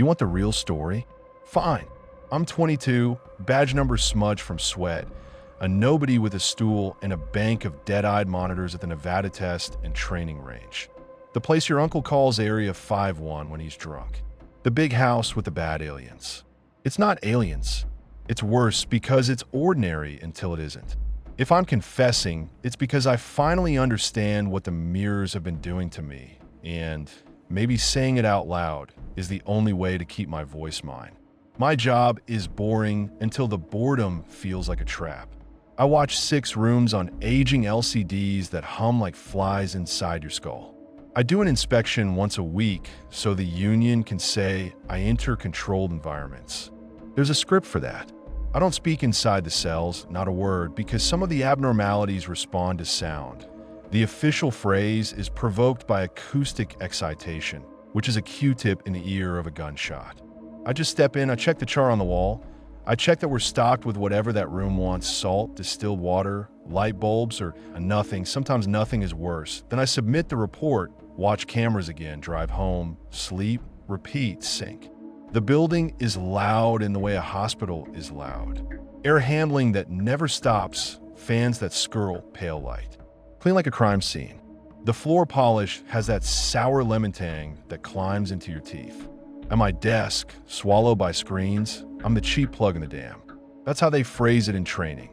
You want the real story? Fine. I'm 22, badge number smudged from sweat, a nobody with a stool, and a bank of dead-eyed monitors at the Nevada test and training range. The place your uncle calls Area 51 when he's drunk. The big house with the bad aliens. It's not aliens. It's worse because it's ordinary until it isn't. If I'm confessing, it's because I finally understand what the mirrors have been doing to me, and maybe saying it out loud is the only way to keep my voice mine. My job is boring until the boredom feels like a trap. I watch 6 rooms on aging LCDs that hum like flies inside your skull. I do an inspection once a week so the union can say I enter controlled environments. There's a script for that. I don't speak inside the cells, not a word, because some of the abnormalities respond to sound. The official phrase is provoked by acoustic excitation, which is a Q-tip in the ear of a gunshot. I just step in, I check the chart on the wall. I check that we're stocked with whatever that room wants: salt, distilled water, light bulbs, or a nothing. Sometimes nothing is worse. Then I submit the report, watch cameras again, drive home, sleep, repeat, sync. The building is loud in the way a hospital is loud. Air handling that never stops, fans that skirl pale light. Clean like a crime scene. The floor polish has that sour lemon tang that climbs into your teeth. At my desk, swallowed by screens, I'm the cheap plug in the dam. That's how they phrase it in training.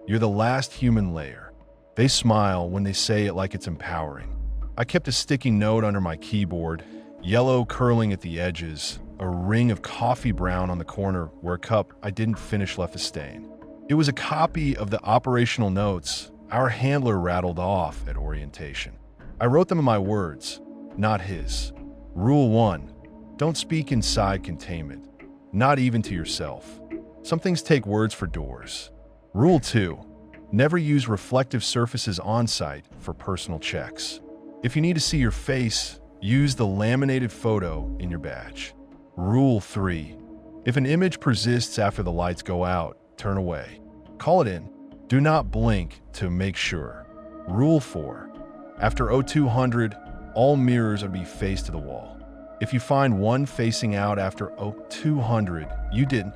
You're the last human layer. They smile when they say it like it's empowering. I kept a sticky note under my keyboard, yellow curling at the edges, a ring of coffee brown on the corner where a cup I didn't finish left a stain. It was a copy of the operational notes our handler rattled off at orientation. I wrote them in my words, not his. Rule 1. Don't speak inside containment, not even to yourself. Some things take words for doors. Rule 2. Never use reflective surfaces on site for personal checks. If you need to see your face, use the laminated photo in your badge. Rule 3. If an image persists after the lights go out, turn away. Call it in. Do not blink to make sure. Rule 4. After 0200, all mirrors are to be faced to the wall. If you find one facing out after 0200, you didn't.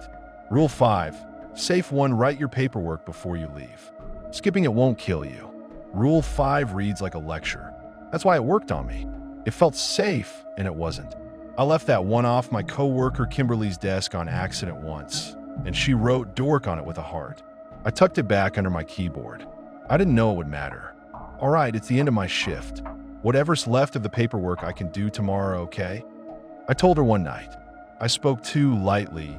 Rule 5. Safe 1, write your paperwork before you leave. Skipping it won't kill you. Rule 5 reads like a lecture. That's why it worked on me. It felt safe, and it wasn't. I left that one off my coworker Kimberly's desk on accident once, and she wrote dork on it with a heart. I tucked it back under my keyboard. I didn't know it would matter. All right, it's the end of my shift. Whatever's left of the paperwork I can do tomorrow, okay? I told her one night. I spoke too lightly,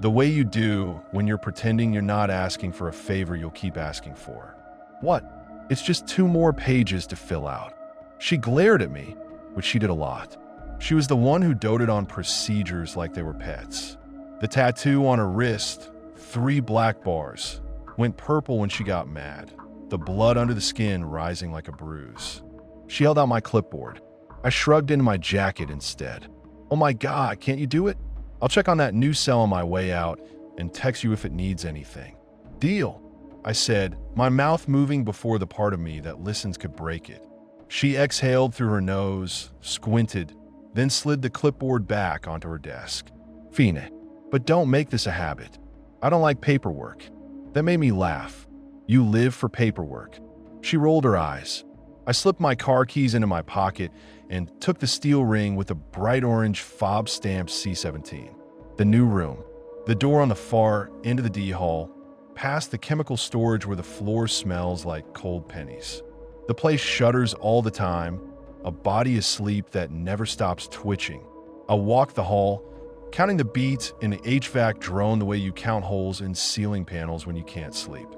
the way you do when you're pretending you're not asking for a favor you'll keep asking for. What? It's just 2 more pages to fill out. She glared at me, which she did a lot. She was the one who doted on procedures like they were pets. The tattoo on her wrist, 3 black bars, went purple when she got mad, the blood under the skin rising like a bruise. She held out my clipboard. I shrugged into my jacket instead. Oh my God, can't you do it? I'll check on that new cell on my way out and text you if it needs anything. Deal, I said, my mouth moving before the part of me that listens could break it. She exhaled through her nose, squinted, then slid the clipboard back onto her desk. Fine, but don't make this a habit. I don't like paperwork. That made me laugh. You live for paperwork. She rolled her eyes. I slipped my car keys into my pocket and took the steel ring with the bright orange fob-stamped C-17. The new room. The door on the far end of the D-hall, past the chemical storage where the floor smells like cold pennies. The place shudders all the time, a body asleep that never stops twitching. I walk the hall, counting the beats in the HVAC drone the way you count holes in ceiling panels when you can't sleep.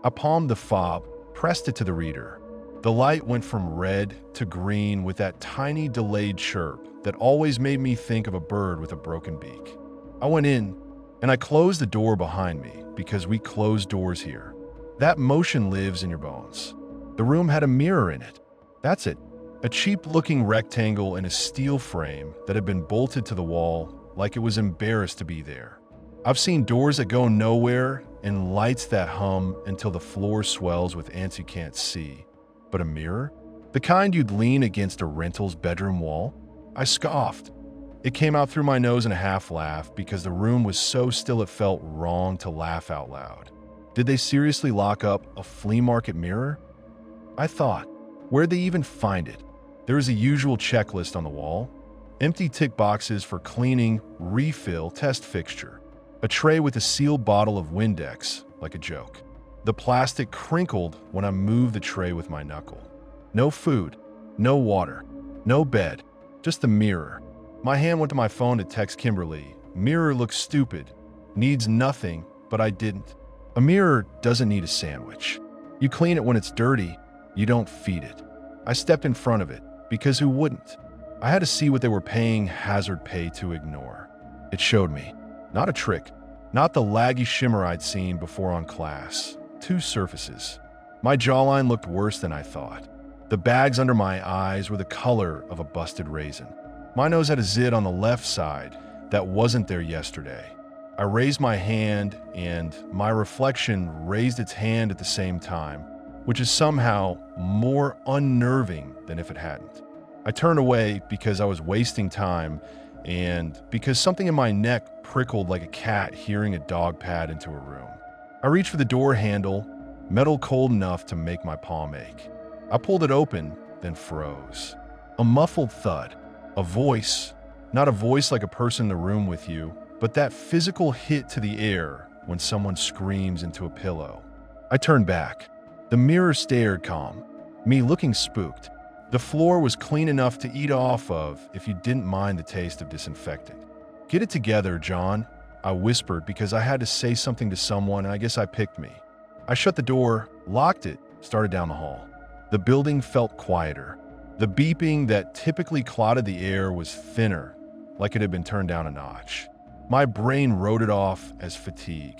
I palmed the fob, pressed it to the reader. The light went from red to green with that tiny delayed chirp that always made me think of a bird with a broken beak. I went in, and I closed the door behind me because we close doors here. That motion lives in your bones. The room had a mirror in it. That's it. A cheap-looking rectangle in a steel frame that had been bolted to the wall like it was embarrassed to be there. I've seen doors that go nowhere and lights that hum until the floor swells with ants you can't see. But a mirror? The kind you'd lean against a rental's bedroom wall? I scoffed. It came out through my nose in a half laugh because the room was so still it felt wrong to laugh out loud. Did they seriously lock up a flea market mirror? I thought. Where'd they even find it? There was a usual checklist on the wall. Empty tick boxes for cleaning, refill, test fixture. A tray with a sealed bottle of Windex, like a joke. The plastic crinkled when I moved the tray with my knuckle. No food, no water, no bed, just the mirror. My hand went to my phone to text Kimberly. Mirror looks stupid. Needs nothing, but I didn't. A mirror doesn't need a sandwich. You clean it when it's dirty. You don't feed it. I stepped in front of it, because who wouldn't? I had to see what they were paying hazard pay to ignore. It showed me. Not a trick. Not the laggy shimmer I'd seen before on class. Two surfaces. My jawline looked worse than I thought. The bags under my eyes were the color of a busted raisin. My nose had a zit on the left side that wasn't there yesterday. I raised my hand, and my reflection raised its hand at the same time, which is somehow more unnerving than if it hadn't. I turned away because I was wasting time and because something in my neck prickled like a cat hearing a dog pad into a room. I reached for the door handle, metal cold enough to make my palm ache. I pulled it open, then froze. A muffled thud. A voice. Not a voice like a person in the room with you, but that physical hit to the air when someone screams into a pillow. I turned back. The mirror stared calm, me looking spooked. The floor was clean enough to eat off of if you didn't mind the taste of disinfectant. "Get it together, John," I whispered because I had to say something to someone, and I guess I picked me. I shut the door, locked it, started down the hall. The building felt quieter. The beeping that typically clouded the air was thinner, like it had been turned down a notch. My brain wrote it off as fatigue.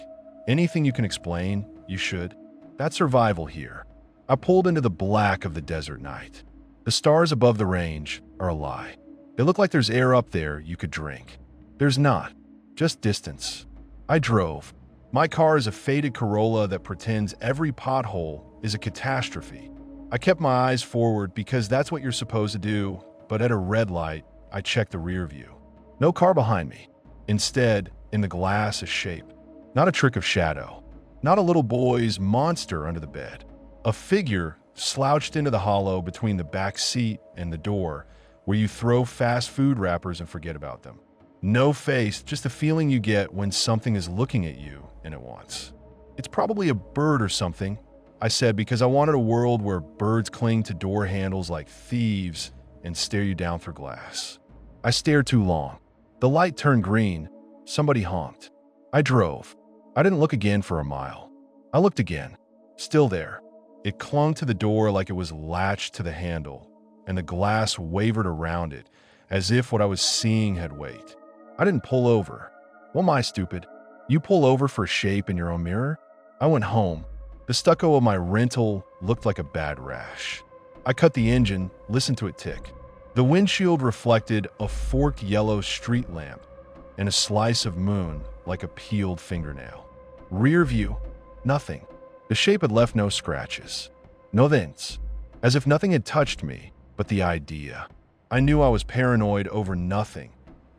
Anything you can explain, you should. That's survival here. I pulled into the black of the desert night. The stars above the range are a lie. They look like there's air up there you could drink. There's not, just distance. I drove. My car is a faded Corolla that pretends every pothole is a catastrophe. I kept my eyes forward because that's what you're supposed to do, but at a red light, I checked the rear view. No car behind me. Instead, in the glass, a shape. Not a trick of shadow. Not a little boy's monster under the bed. A figure slouched into the hollow between the back seat and the door, where you throw fast food wrappers and forget about them. No face, just the feeling you get when something is looking at you and it wants. "It's probably a bird or something," I said because I wanted a world where birds cling to door handles like thieves and stare you down through glass. I stared too long. The light turned green. Somebody honked. I drove. I didn't look again for a mile. I looked again. Still there. It clung to the door like it was latched to the handle, and the glass wavered around it as if what I was seeing had weight. I didn't pull over. Well, am I stupid? You pull over for shape in your own mirror? I went home. The stucco of my rental looked like a bad rash. I cut the engine, listened to it tick. The windshield reflected a forked yellow street lamp and a slice of moon like a peeled fingernail. Rear view, nothing. The shape had left no scratches, no dents, as if nothing had touched me but the idea. I knew I was paranoid over nothing.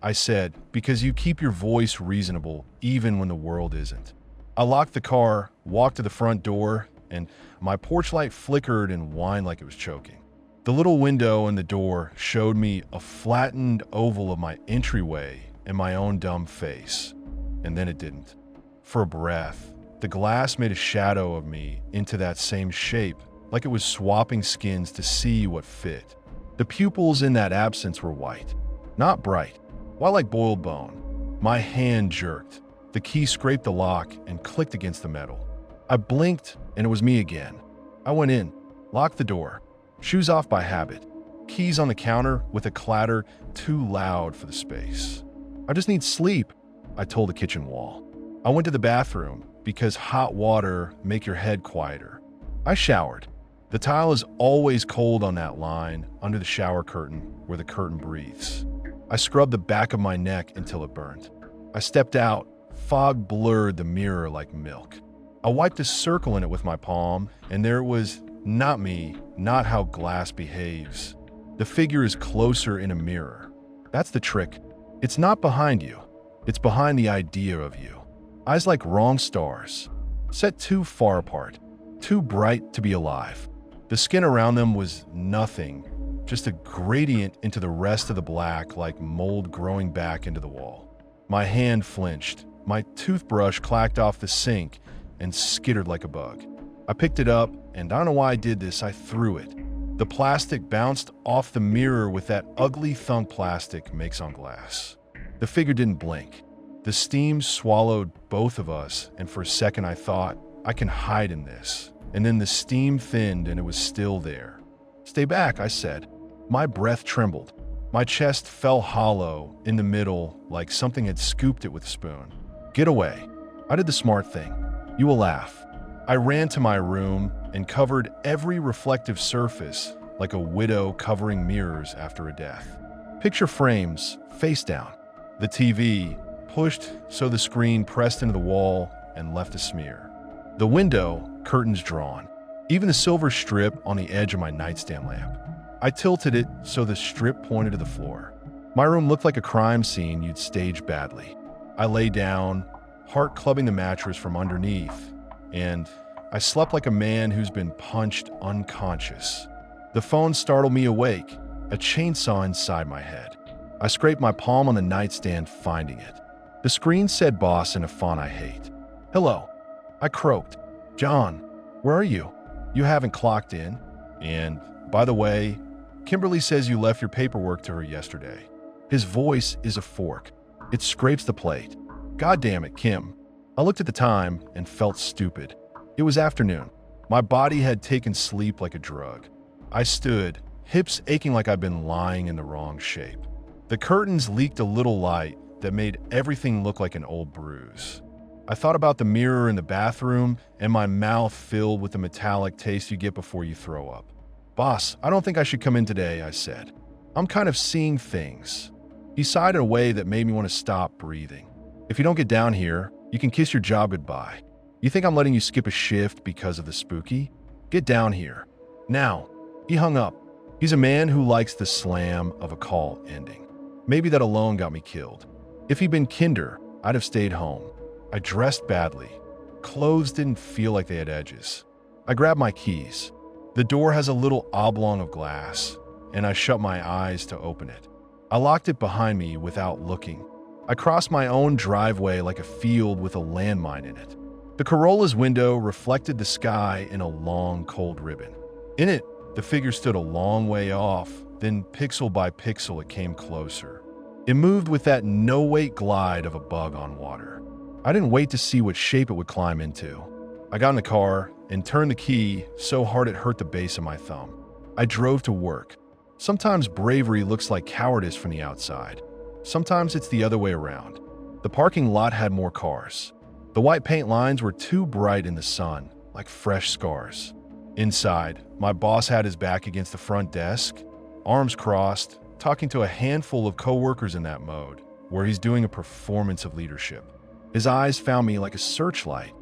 I said, because you keep your voice reasonable even when the world isn't. I locked the car, walked to the front door, and my porch light flickered and whined like it was choking. The little window in the door showed me a flattened oval of my entryway and my own dumb face. And then it didn't. For a breath, the glass made a shadow of me into that same shape, like it was swapping skins to see what fit. The pupils in that absence were white, not bright, white like boiled bone. My hand jerked. The key scraped the lock and clicked against the metal. I blinked, and it was me again. I went in, locked the door, shoes off by habit, keys on the counter with a clatter too loud for the space. "I just need sleep," I told the kitchen wall. I went to the bathroom because hot water make your head quieter. I showered. The tile is always cold on that line under the shower curtain where the curtain breathes. I scrubbed the back of my neck until it burned. I stepped out. Fog blurred the mirror like milk. I wiped a circle in it with my palm, and there it was, not me, not how glass behaves. The figure is closer in a mirror. That's the trick. It's not behind you. It's behind the idea of you. Eyes like wrong stars, set too far apart, too bright to be alive. The skin around them was nothing, just a gradient into the rest of the black like mold growing back into the wall. My hand flinched. My toothbrush clacked off the sink and skittered like a bug. I picked it up, and I don't know why I did this, I threw it. The plastic bounced off the mirror with that ugly thunk plastic makes on glass. The figure didn't blink. The steam swallowed both of us, and for a second I thought, I can hide in this. And then the steam thinned and it was still there. Stay back, I said. My breath trembled. My chest fell hollow in the middle like something had scooped it with a spoon. Get away. I did the smart thing. You will laugh. I ran to my room and covered every reflective surface like a widow covering mirrors after a death. Picture frames, face down. The TV, pushed so the screen pressed into the wall and left a smear. The window, curtains drawn. Even the silver strip on the edge of my nightstand lamp. I tilted it so the strip pointed to the floor. My room looked like a crime scene you'd staged badly. I lay down, heart clubbing the mattress from underneath, and I slept like a man who's been punched unconscious. The phone startled me awake, a chainsaw inside my head. I scraped my palm on the nightstand, finding it. The screen said boss in a font I hate. Hello. I croaked. John, where are you? You haven't clocked in. And, by the way, Kimberly says you left your paperwork to her yesterday. His voice is a fork. It scrapes the plate. God damn it, Kim. I looked at the time and felt stupid. It was afternoon. My body had taken sleep like a drug. I stood, hips aching like I'd been lying in the wrong shape. The curtains leaked a little light that made everything look like an old bruise. I thought about the mirror in the bathroom and my mouth filled with the metallic taste you get before you throw up. Boss, I don't think I should come in today, I said. I'm kind of seeing things. He sighed in a way that made me want to stop breathing. If you don't get down here, you can kiss your job goodbye. You think I'm letting you skip a shift because of the spooky? Get down here. Now. He hung up. He's a man who likes the slam of a call ending. Maybe that alone got me killed. If he'd been kinder, I'd have stayed home. I dressed badly. Clothes didn't feel like they had edges. I grabbed my keys. The door has a little oblong of glass, and I shut my eyes to open it. I locked it behind me without looking. I crossed my own driveway like a field with a landmine in it. The Corolla's window reflected the sky in a long, cold ribbon. In it, the figure stood a long way off, then pixel by pixel it came closer. It moved with that no-weight glide of a bug on water. I didn't wait to see what shape it would climb into. I got in the car and turned the key so hard it hurt the base of my thumb. I drove to work. Sometimes bravery looks like cowardice from the outside. Sometimes it's the other way around. The parking lot had more cars. The white paint lines were too bright in the sun, like fresh scars. Inside, my boss had his back against the front desk, arms crossed, talking to a handful of coworkers in that mode, where he's doing a performance of leadership. His eyes found me like a searchlight.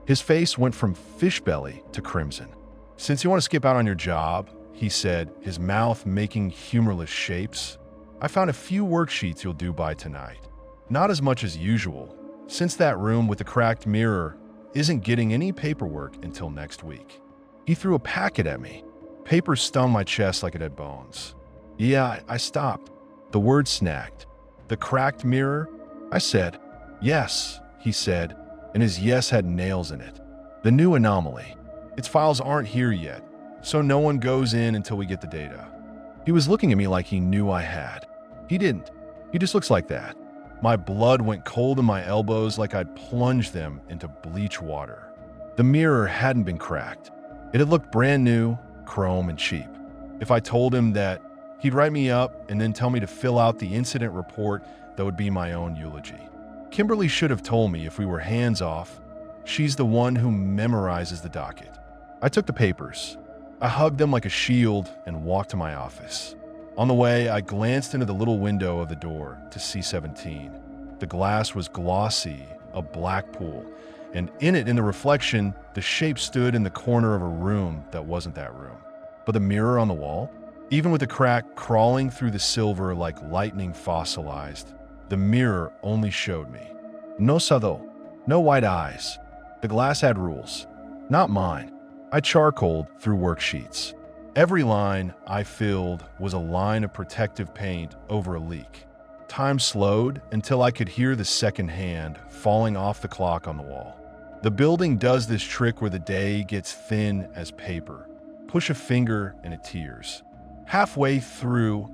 His face went from fish belly to crimson. Since you want to skip out on your job, he said, his mouth making humorless shapes, I found a few worksheets you'll do by tonight. Not as much as usual, since that room with the cracked mirror isn't getting any paperwork until next week. He threw a packet at me. Paper stung my chest like it had bones. Yeah, I stopped. The word snagged. The cracked mirror? I said. Yes, he said, and his yes had nails in it. The new anomaly. Its files aren't here yet, so no one goes in until we get the data. He was looking at me like he knew I had. He didn't. He just looks like that. My blood went cold in my elbows like I'd plunged them into bleach water. The mirror hadn't been cracked. It had looked brand new, chrome, and cheap. If I told him that, he'd write me up and then tell me to fill out the incident report that would be my own eulogy. Kimberly should have told me if we were hands off. She's the one who memorizes the docket. I took the papers. I hugged them like a shield and walked to my office. On the way, I glanced into the little window of the door to C-17. The glass was glossy, a black pool, and in it, in the reflection, the shape stood in the corner of a room that wasn't that room. But the mirror on the wall, even with the crack crawling through the silver like lightning fossilized, The mirror only showed me. No sado, no white eyes. The glass had rules. Not mine. I charcoaled through worksheets. Every line I filled was a line of protective paint over a leak. Time slowed until I could hear the second hand falling off the clock on the wall. The building does this trick where the day gets thin as paper. Push a finger and it tears. Halfway through,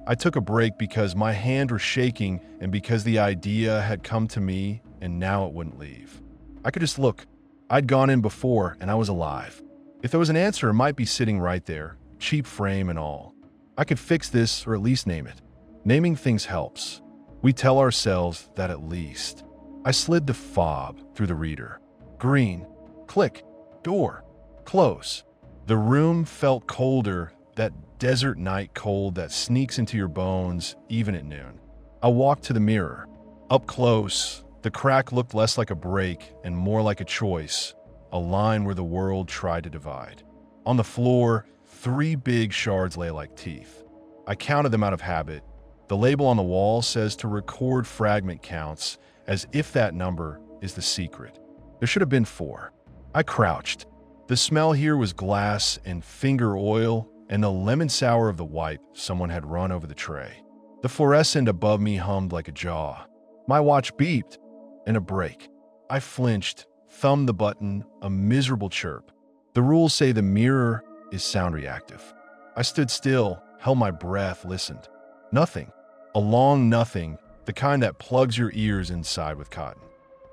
I took a break because my hand was shaking and because the idea had come to me and now it wouldn't leave. I could just look. I'd gone in before and I was alive. If there was an answer, it might be sitting right there, cheap frame and all. I could fix this or at least name it. Naming things helps. We tell ourselves that at least. I slid the fob through the reader. Green. Click. Door. Close. The room felt colder, that desert night cold that sneaks into your bones even at noon. I walked to the mirror. Up close, the crack looked less like a break and more like a choice, a line where the world tried to divide. On the floor, 3 big shards lay like teeth. I counted them out of habit. The label on the wall says to record fragment counts, as if that number is the secret. There should have been 4. I crouched. The smell here was glass and finger oil and the lemon sour of the wipe someone had run over the tray. The fluorescent above me hummed like a jaw. My watch beeped, and a break. I flinched, thumbed the button, a miserable chirp. The rules say the mirror is sound reactive. I stood still, held my breath, listened. Nothing. A long nothing, the kind that plugs your ears inside with cotton.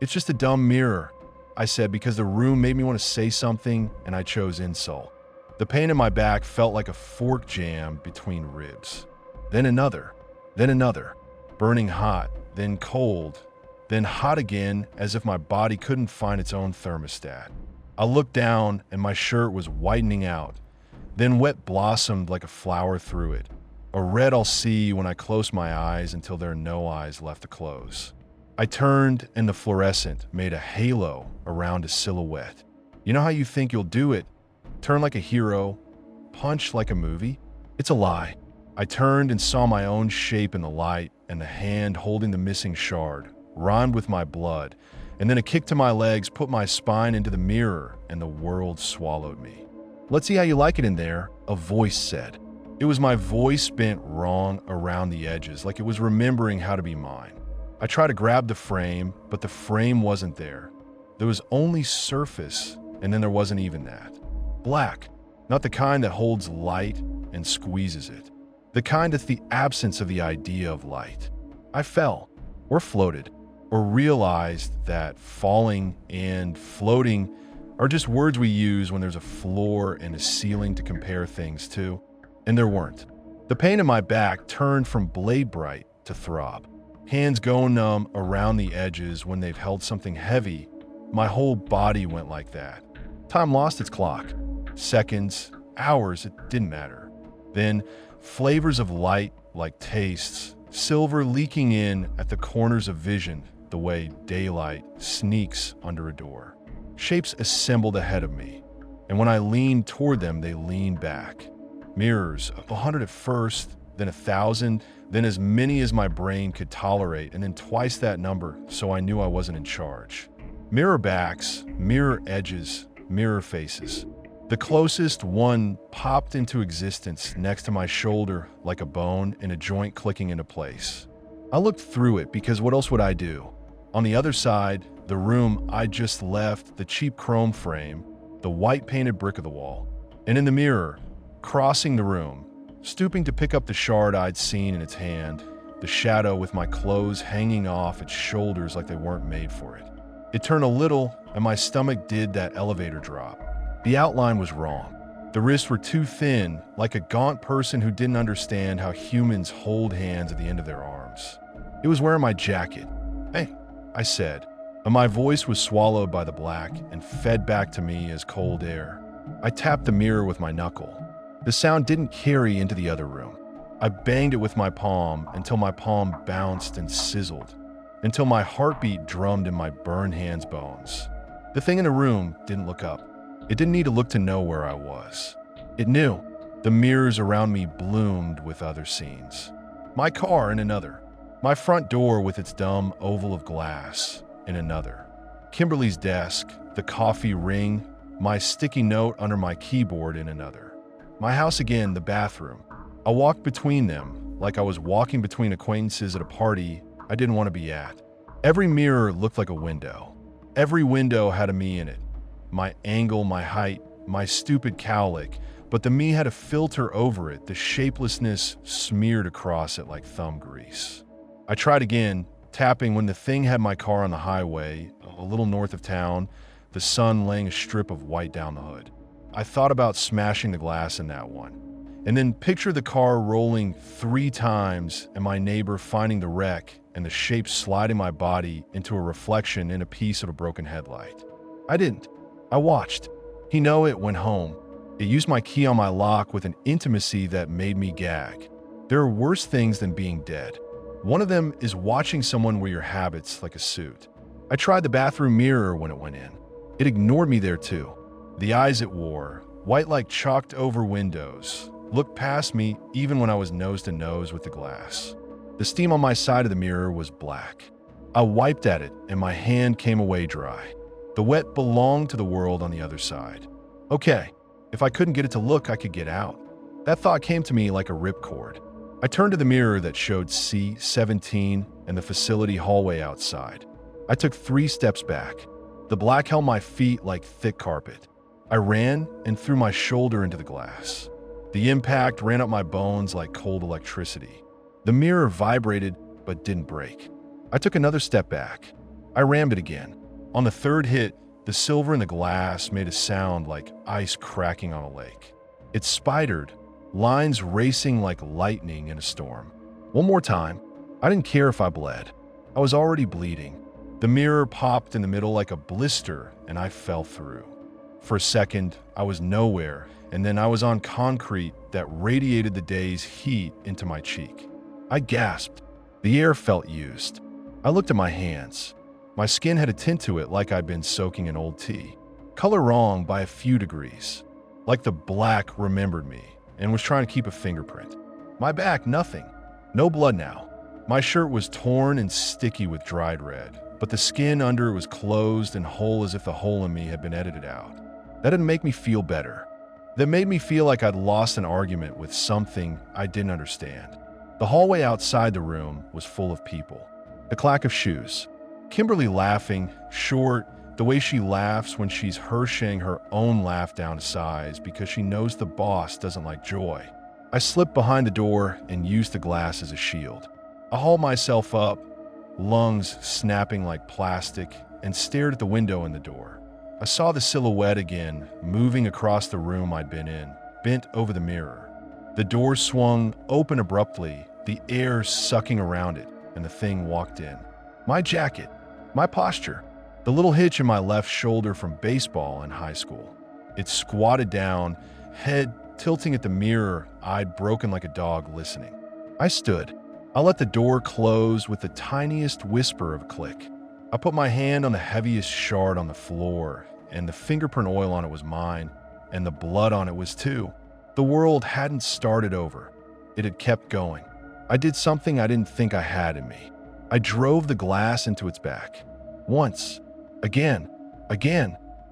It's just a dumb mirror, I said because the room made me want to say something and I chose insult. The pain in my back felt like a fork jam between ribs. Then another, burning hot, then cold, then hot again as if my body couldn't find its own thermostat. I looked down and my shirt was whitening out, then wet blossomed like a flower through it. A red I'll see when I close my eyes until there are no eyes left to close. I turned and the fluorescent made a halo around a silhouette. You know how you think you'll do it? Turn like a hero, punch like a movie? It's a lie. I turned and saw my own shape in the light and the hand holding the missing shard, rhymed with my blood, and then a kick to my legs put my spine into the mirror and the world swallowed me. Let's see how you like it in there, a voice said. It was my voice bent wrong around the edges, like it was remembering how to be mine. I tried to grab the frame, but the frame wasn't there. There was only surface, and then there wasn't even that. Black, not the kind that holds light and squeezes it. The kind that's the absence of the idea of light. I fell, or floated, or realized that falling and floating are just words we use when there's a floor and a ceiling to compare things to, and there weren't. The pain in my back turned from blade bright to throb. Hands go numb around the edges when they've held something heavy. My whole body went like that. Time lost its clock. Seconds, hours, it didn't matter. Then, flavors of light like tastes, silver leaking in at the corners of vision the way daylight sneaks under a door. Shapes assembled ahead of me, and when I leaned toward them, they leaned back. Mirrors, 100 at first, then 1,000, then as many as my brain could tolerate, and then twice that number, so I knew I wasn't in charge. Mirror backs, mirror edges, mirror faces. The closest one popped into existence next to my shoulder like a bone in a joint clicking into place. I looked through it because what else would I do? On the other side, the room I just left, the cheap chrome frame, the white painted brick of the wall. And in the mirror, crossing the room, stooping to pick up the shard I'd seen in its hand, the shadow with my clothes hanging off its shoulders like they weren't made for it. It turned a little, and my stomach did that elevator drop. The outline was wrong. The wrists were too thin, like a gaunt person who didn't understand how humans hold hands at the end of their arms. It was wearing my jacket. Hey, I said, and my voice was swallowed by the black and fed back to me as cold air. I tapped the mirror with my knuckle. The sound didn't carry into the other room. I banged it with my palm until my palm bounced and sizzled, until my heartbeat drummed in my burned hand's bones. The thing in the room didn't look up. It didn't need to look to know where I was. It knew. The mirrors around me bloomed with other scenes. My car in another. My front door with its dumb oval of glass in another. Kimberly's desk, the coffee ring, my sticky note under my keyboard in another. My house again, the bathroom. I walked between them like I was walking between acquaintances at a party I didn't want to be at. Every mirror looked like a window. Every window had a me in it. My angle, my height, my stupid cowlick, but the me had a filter over it, the shapelessness smeared across it like thumb grease. I tried again, tapping when the thing had my car on the highway, a little north of town, the sun laying a strip of white down the hood. I thought about smashing the glass in that one. And then picture the car rolling 3 times and my neighbor finding the wreck and the shape sliding my body into a reflection in a piece of a broken headlight. I didn't. I watched. He went home. It used my key on my lock with an intimacy that made me gag. There are worse things than being dead. One of them is watching someone wear your habits like a suit. I tried the bathroom mirror when it went in. It ignored me there too. The eyes it wore, white like chalked over windows, looked past me even when I was nose to nose with the glass. The steam on my side of the mirror was black. I wiped at it and my hand came away dry. The wet belonged to the world on the other side. Okay, if I couldn't get it to look, I could get out. That thought came to me like a ripcord. I turned to the mirror that showed C-17 and the facility hallway outside. I took 3 steps back. The black held my feet like thick carpet. I ran and threw my shoulder into the glass. The impact ran up my bones like cold electricity. The mirror vibrated but didn't break. I took another step back. I rammed it again. On the 3rd hit, the silver in the glass made a sound like ice cracking on a lake. It spidered, lines racing like lightning in a storm. One more time. I didn't care if I bled. I was already bleeding. The mirror popped in the middle like a blister, and I fell through. For a second, I was nowhere, and then I was on concrete that radiated the day's heat into my cheek. I gasped. The air felt used. I looked at my hands. My skin had a tint to it like I'd been soaking in old tea. Color wrong by a few degrees. Like the black remembered me and was trying to keep a fingerprint. My back, nothing. No blood now. My shirt was torn and sticky with dried red, but the skin under it was closed and whole as if the hole in me had been edited out. That didn't make me feel better. That made me feel like I'd lost an argument with something I didn't understand. The hallway outside the room was full of people. The clack of shoes. Kimberly laughing, short, the way she laughs when she's Hersheying her own laugh down to size because she knows the boss doesn't like joy. I slipped behind the door and used the glass as a shield. I hauled myself up, lungs snapping like plastic, and stared at the window in the door. I saw the silhouette again, moving across the room I'd been in, bent over the mirror. The door swung open abruptly, the air sucking around it, and the thing walked in. My jacket, my posture, the little hitch in my left shoulder from baseball in high school. It squatted down, head tilting at the mirror I'd broken like a dog listening. I stood. I let the door close with the tiniest whisper of a click. I put my hand on the heaviest shard on the floor, and the fingerprint oil on it was mine, and the blood on it was too. The world hadn't started over. It had kept going. I did something I didn't think I had in me. I drove the glass into its back. Once. Again.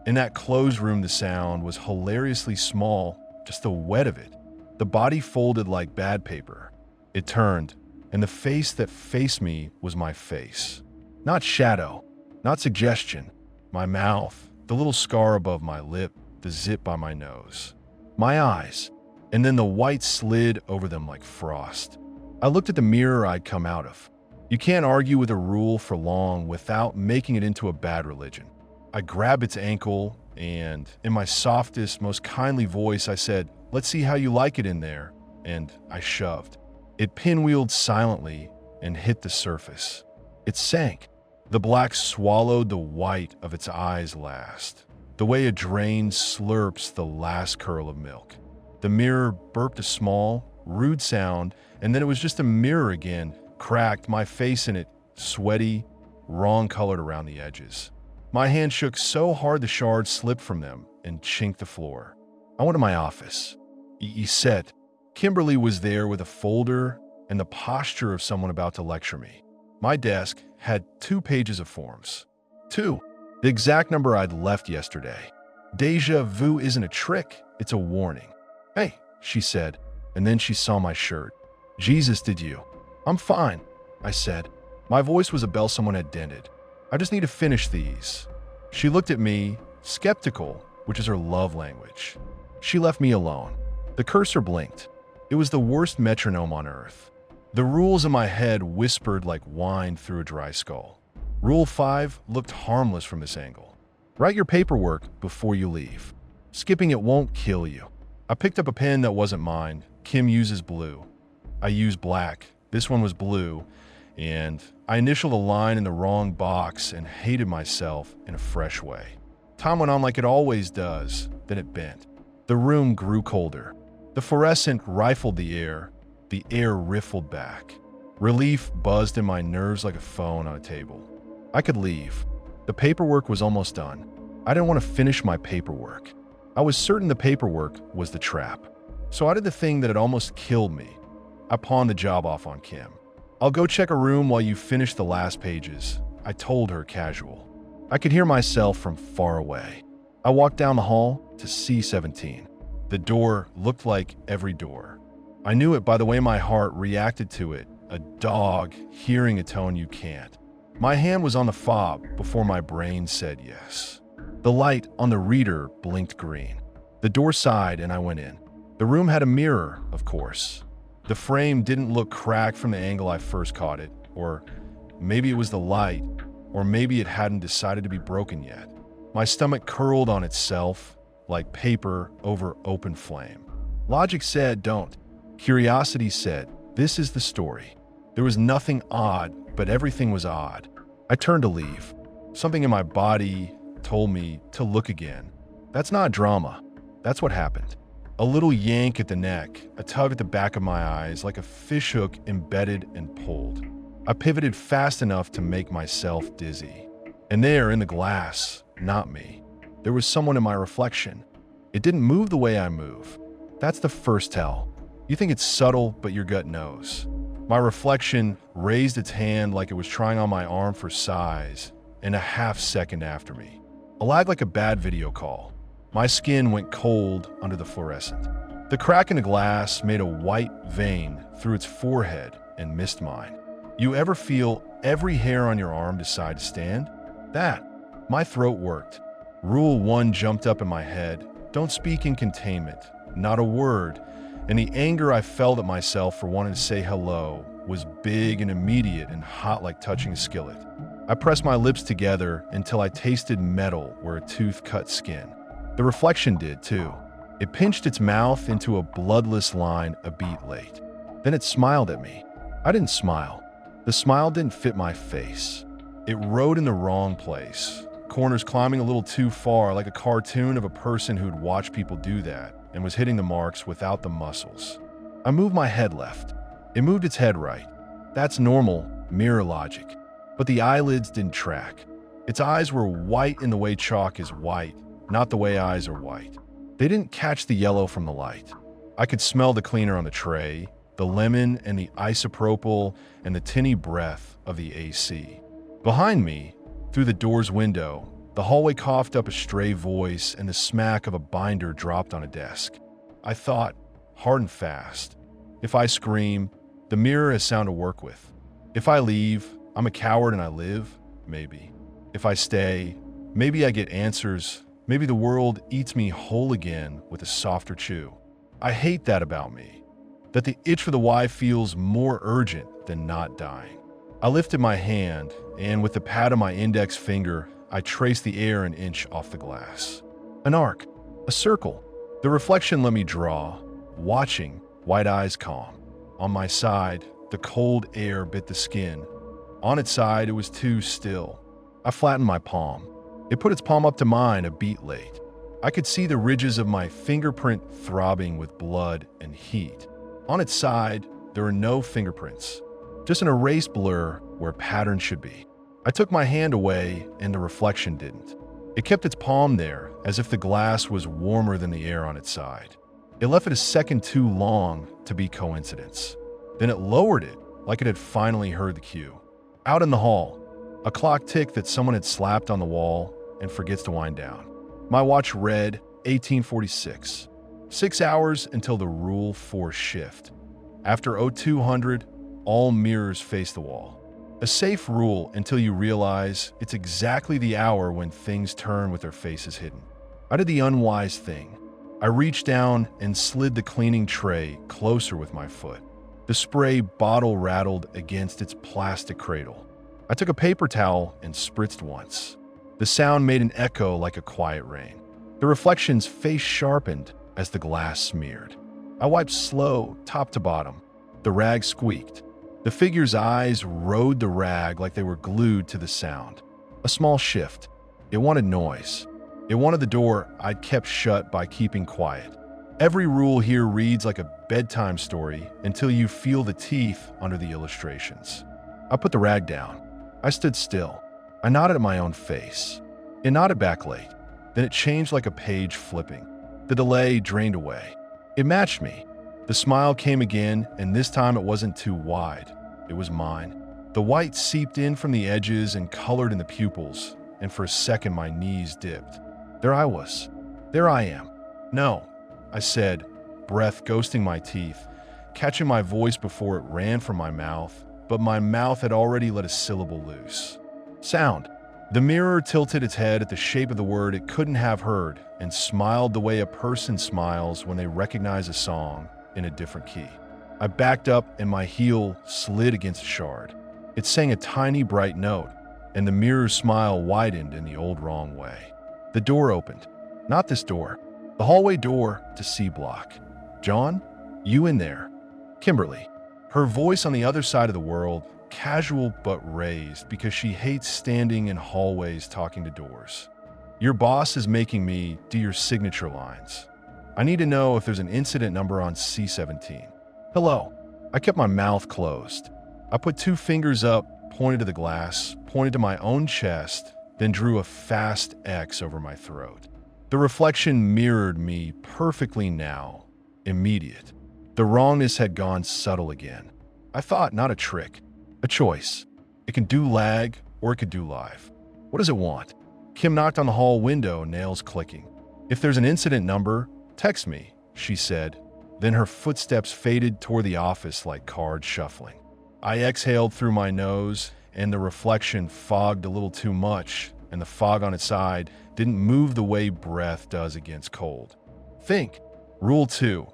In that closed room, the sound was hilariously small, just the wet of it. The body folded like bad paper. It turned, and the face that faced me was my face. Not shadow, not suggestion. My mouth, the little scar above my lip, the zip by my nose. My eyes, and then the white slid over them like frost. I looked at the mirror I'd come out of. You can't argue with a rule for long without making it into a bad religion. I grabbed its ankle, and in my softest, most kindly voice, I said, "Let's see how you like it in there," and I shoved. It pinwheeled silently and hit the surface. It sank. The black swallowed the white of its eyes last, the way a drain slurps the last curl of milk. The mirror burped a small, rude sound, and then it was just a mirror again, cracked, my face in it, sweaty, wrong-colored around the edges. My hand shook so hard the shards slipped from them and chinked the floor. I went to my office. He said. Kimberly was there with a folder and the posture of someone about to lecture me. My desk had 2 pages of forms. 2. The exact number I'd left yesterday. Deja vu isn't a trick, it's a warning. "Hey," she said, and then she saw my shirt. "Jesus, did you?" "I'm fine," I said. My voice was a bell someone had dented. "I just need to finish these." She looked at me, skeptical, which is her love language. She left me alone. The cursor blinked. It was the worst metronome on earth. The rules in my head whispered like wine through a dry skull. Rule 5 looked harmless from this angle. Write your paperwork before you leave. Skipping it won't kill you. I picked up a pen that wasn't mine. Kim uses blue. I use black. This one was blue, and I initialed a line in the wrong box and hated myself in a fresh way. Time went on like it always does, then it bent. The room grew colder. The fluorescent rifled the air riffled back. Relief buzzed in my nerves like a phone on a table. I could leave. The paperwork was almost done. I didn't want to finish my paperwork. I was certain the paperwork was the trap. So I did the thing that had almost killed me. I pawned the job off on Kim. "I'll go check a room while you finish the last pages," I told her casual. I could hear myself from far away. I walked down the hall to C17. The door looked like every door. I knew it by the way my heart reacted to it, a dog hearing a tone you can't. My hand was on the fob before my brain said yes. The light on the reader blinked green. The door sighed and I went in. The room had a mirror, of course. The frame didn't look cracked from the angle I first caught it, or maybe it was the light, or maybe it hadn't decided to be broken yet. My stomach curled on itself like paper over open flame. Logic said, don't. Curiosity said, this is the story. There was nothing odd, but everything was odd. I turned to leave. Something in my body told me to look again. That's not drama. That's what happened. A little yank at the neck, a tug at the back of my eyes, like a fishhook embedded and pulled. I pivoted fast enough to make myself dizzy. And there, in the glass, not me, there was someone in my reflection. It didn't move the way I move. That's the first tell. You think it's subtle, but your gut knows. My reflection raised its hand like it was trying on my arm for size, and a half second after me. A lag like a bad video call. My skin went cold under the fluorescent. The crack in the glass made a white vein through its forehead and missed mine. You ever feel every hair on your arm decide to stand? That. My throat worked. Rule 1 jumped up in my head. Don't speak in containment. Not a word. And the anger I felt at myself for wanting to say hello was big and immediate and hot like touching a skillet. I pressed my lips together until I tasted metal where a tooth cut skin. The reflection did, too. It pinched its mouth into a bloodless line a beat late. Then it smiled at me. I didn't smile. The smile didn't fit my face. It rode in the wrong place. Corners climbing a little too far, like a cartoon of a person who'd watched people do that and was hitting the marks without the muscles. I moved my head left. It moved its head right. That's normal, mirror logic. But the eyelids didn't track. Its eyes were white in the way chalk is white, not the way eyes are white. They didn't catch the yellow from the light. I could smell the cleaner on the tray, the lemon and the isopropyl and the tinny breath of the AC. Behind me, through the door's window, the hallway coughed up a stray voice and the smack of a binder dropped on a desk. I thought, hard and fast. If I scream, the mirror has sound to work with. If I leave, I'm a coward and I live, maybe. If I stay, maybe I get answers. Maybe the world eats me whole again with a softer chew. I hate that about me, that the itch for the why feels more urgent than not dying. I lifted my hand, and with the pad of my index finger, I traced the air an inch off the glass. An arc, a circle. The reflection let me draw, watching, white eyes calm. On my side, the cold air bit the skin. On its side, it was too still. I flattened my palm. It put its palm up to mine a beat late. I could see the ridges of my fingerprint throbbing with blood and heat. On its side, there were no fingerprints, just an erased blur where pattern should be. I took my hand away and the reflection didn't. It kept its palm there as if the glass was warmer than the air on its side. It left it a second too long to be coincidence. Then it lowered it like it had finally heard the cue. Out in the hall, a clock ticked that someone had slapped on the wall and forgets to wind down. My watch read 1846. 6 hours until the Rule 4 shift. After 0200, all mirrors face the wall. A safe rule until you realize it's exactly the hour when things turn with their faces hidden. I did the unwise thing. I reached down and slid the cleaning tray closer with my foot. The spray bottle rattled against its plastic cradle. I took a paper towel and spritzed once. The sound made an echo like a quiet rain. The reflection's face sharpened as the glass smeared. I wiped slow, top to bottom. The rag squeaked. The figure's eyes rode the rag like they were glued to the sound. A small shift. It wanted noise. It wanted the door I'd kept shut by keeping quiet. Every rule here reads like a bedtime story until you feel the teeth under the illustrations. I put the rag down. I stood still. I nodded at my own face. It nodded back late. Then it changed like a page flipping. The delay drained away. It matched me. The smile came again, and this time it wasn't too wide. It was mine. The white seeped in from the edges and colored in the pupils, and for a second my knees dipped. There I was. There I am. No, I said, breath ghosting my teeth, catching my voice before it ran from my mouth, but my mouth had already let a syllable loose. Sound. The mirror tilted its head at the shape of the word it couldn't have heard and smiled the way a person smiles when they recognize a song in a different key. I backed up and my heel slid against a shard. It sang a tiny bright note, and the mirror's smile widened in the old wrong way. The door opened. Not this door. The hallway door to C block. John? You in there? Kimberly. Her voice on the other side of the world, casual but raised because she hates standing in hallways talking to doors. Your boss is making me do your signature lines. I need to know if there's an incident number on C17. Hello. I kept my mouth closed. I put 2 fingers up, pointed to the glass, pointed to my own chest, then drew a fast X over my throat. The reflection mirrored me perfectly now, immediate. The wrongness had gone subtle again. I thought, not a trick, a choice. It can do lag or it could do live. What does it want? Kim knocked on the hall window, nails clicking. If there's an incident number, text me, she said. Then her footsteps faded toward the office like cards shuffling. I exhaled through my nose, and the reflection fogged a little too much, and the fog on its side didn't move the way breath does against cold. Think. Rule 2.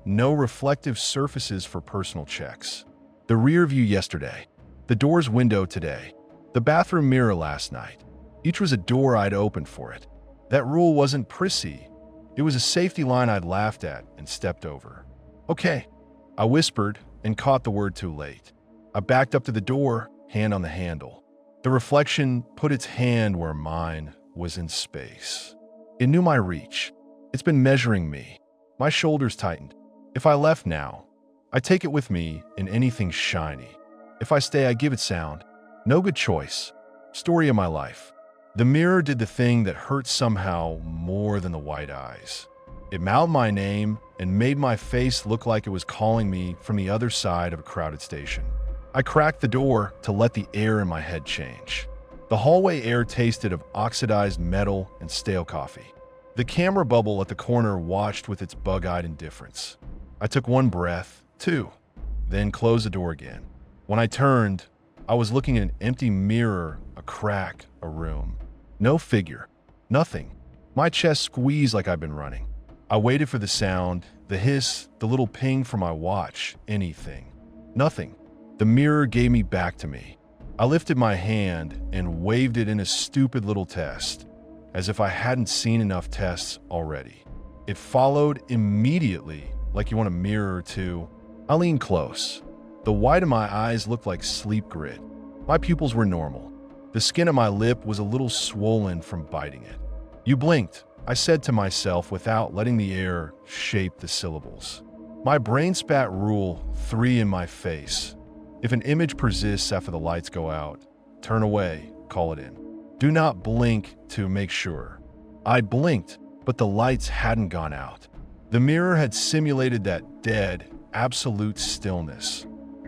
No reflective surfaces for personal checks. The rear view yesterday. The door's window today. The bathroom mirror last night. Each was a door I'd opened for it. That rule wasn't prissy. It was a safety line I'd laughed at and stepped over. Okay, I whispered and caught the word too late. I backed up to the door, hand on the handle. The reflection put its hand where mine was in space. It knew my reach. It's been measuring me. My shoulders tightened. If I left now, I take it with me in anything shiny. If I stay, I give it sound. No good choice. Story of my life. The mirror did the thing that hurt somehow more than the white eyes. It mouthed my name and made my face look like it was calling me from the other side of a crowded station. I cracked the door to let the air in my head change. The hallway air tasted of oxidized metal and stale coffee. The camera bubble at the corner watched with its bug-eyed indifference. I took one breath, 2, then closed the door again. When I turned, I was looking at an empty mirror, a crack, a room. No figure. Nothing. My chest squeezed like I'd been running. I waited for the sound, the hiss, the little ping from my watch, anything. Nothing. The mirror gave me back to me. I lifted my hand and waved it in a stupid little test, as if I hadn't seen enough tests already. It followed immediately, like you want a mirror or two. I leaned close. The white of my eyes looked like sleep grit. My pupils were normal. The skin of my lip was a little swollen from biting it. You blinked, I said to myself without letting the air shape the syllables. My brain spat rule 3 in my face. If an image persists after the lights go out, turn away, call it in. Do not blink to make sure. I blinked, but the lights hadn't gone out. The mirror had simulated that dead, absolute stillness.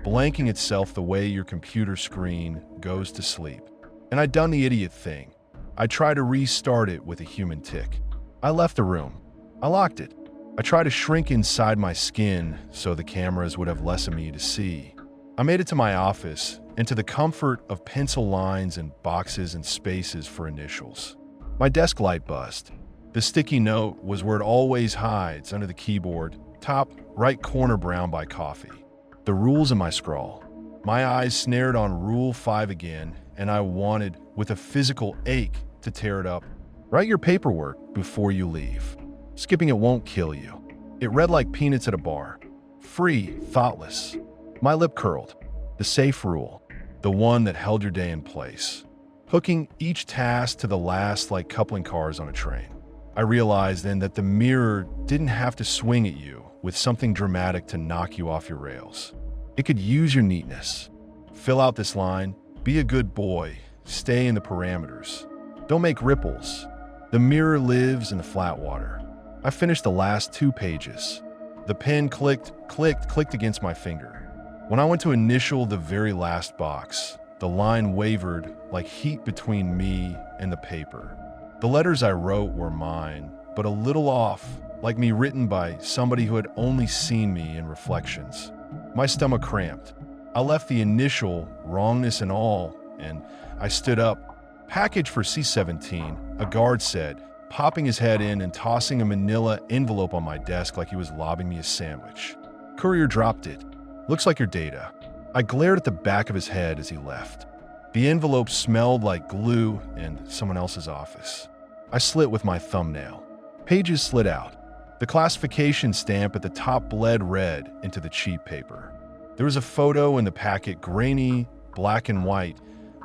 blanking itself the way your computer screen goes to sleep. And I'd done the idiot thing. I tried to restart it with a human tick. I left the room. I locked it. I tried to shrink inside my skin so the cameras would have less of me to see. I made it to my office, into the comfort of pencil lines and boxes and spaces for initials. My desk light buzzed. The sticky note was where it always hides, under the keyboard, top right corner brown by coffee. The rules in my scrawl. My eyes snared on Rule 5 again, and I wanted, with a physical ache, to tear it up. Write your paperwork before you leave. Skipping it won't kill you. It read like peanuts at a bar. Free, thoughtless. My lip curled. The safe rule. The one that held your day in place. Hooking each task to the last like coupling cars on a train. I realized then that the mirror didn't have to swing at you with something dramatic to knock you off your rails. It could use your neatness. Fill out this line. Be a good boy. Stay in the parameters. Don't make ripples. The mirror lives in the flat water. I finished the last 2 pages. The pen clicked against my finger. When I went to initial the very last box, the line wavered like heat between me and the paper. The letters I wrote were mine, but a little off, like me written by somebody who had only seen me in reflections. My stomach cramped. I left the initial, wrongness and all, and I stood up. Package for C-17, a guard said, popping his head in and tossing a manila envelope on my desk like he was lobbing me a sandwich. Courier dropped it. Looks like your data. I glared at the back of his head as he left. The envelope smelled like glue and someone else's office. I slit with my thumbnail. Pages slid out. The classification stamp at the top bled red into the cheap paper. There was a photo in the packet, grainy, black and white,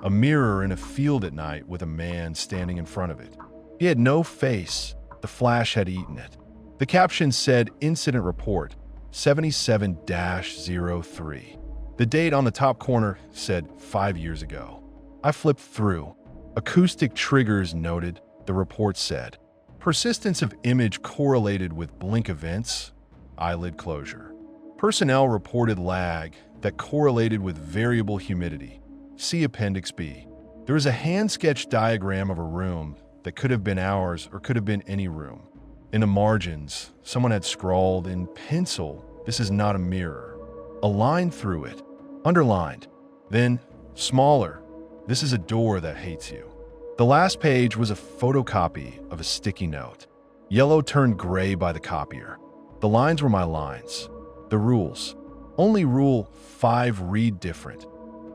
a mirror in a field at night with a man standing in front of it. He had no face. The flash had eaten it. The caption said, Incident Report, 77-03. The date on the top corner said 5 years ago. I flipped through. Acoustic triggers noted, the report said. Persistence of image correlated with blink events, eyelid closure. Personnel reported lag that correlated with variable humidity. See Appendix B. There was a hand-sketched diagram of a room that could have been ours or could have been any room. In the margins, someone had scrawled in pencil, "This is not a mirror." A line through it, underlined. Then, smaller, "This is a door that hates you." The last page was a photocopy of a sticky note. Yellow turned gray by the copier. The lines were my lines. The rules. Only Rule 5 read different.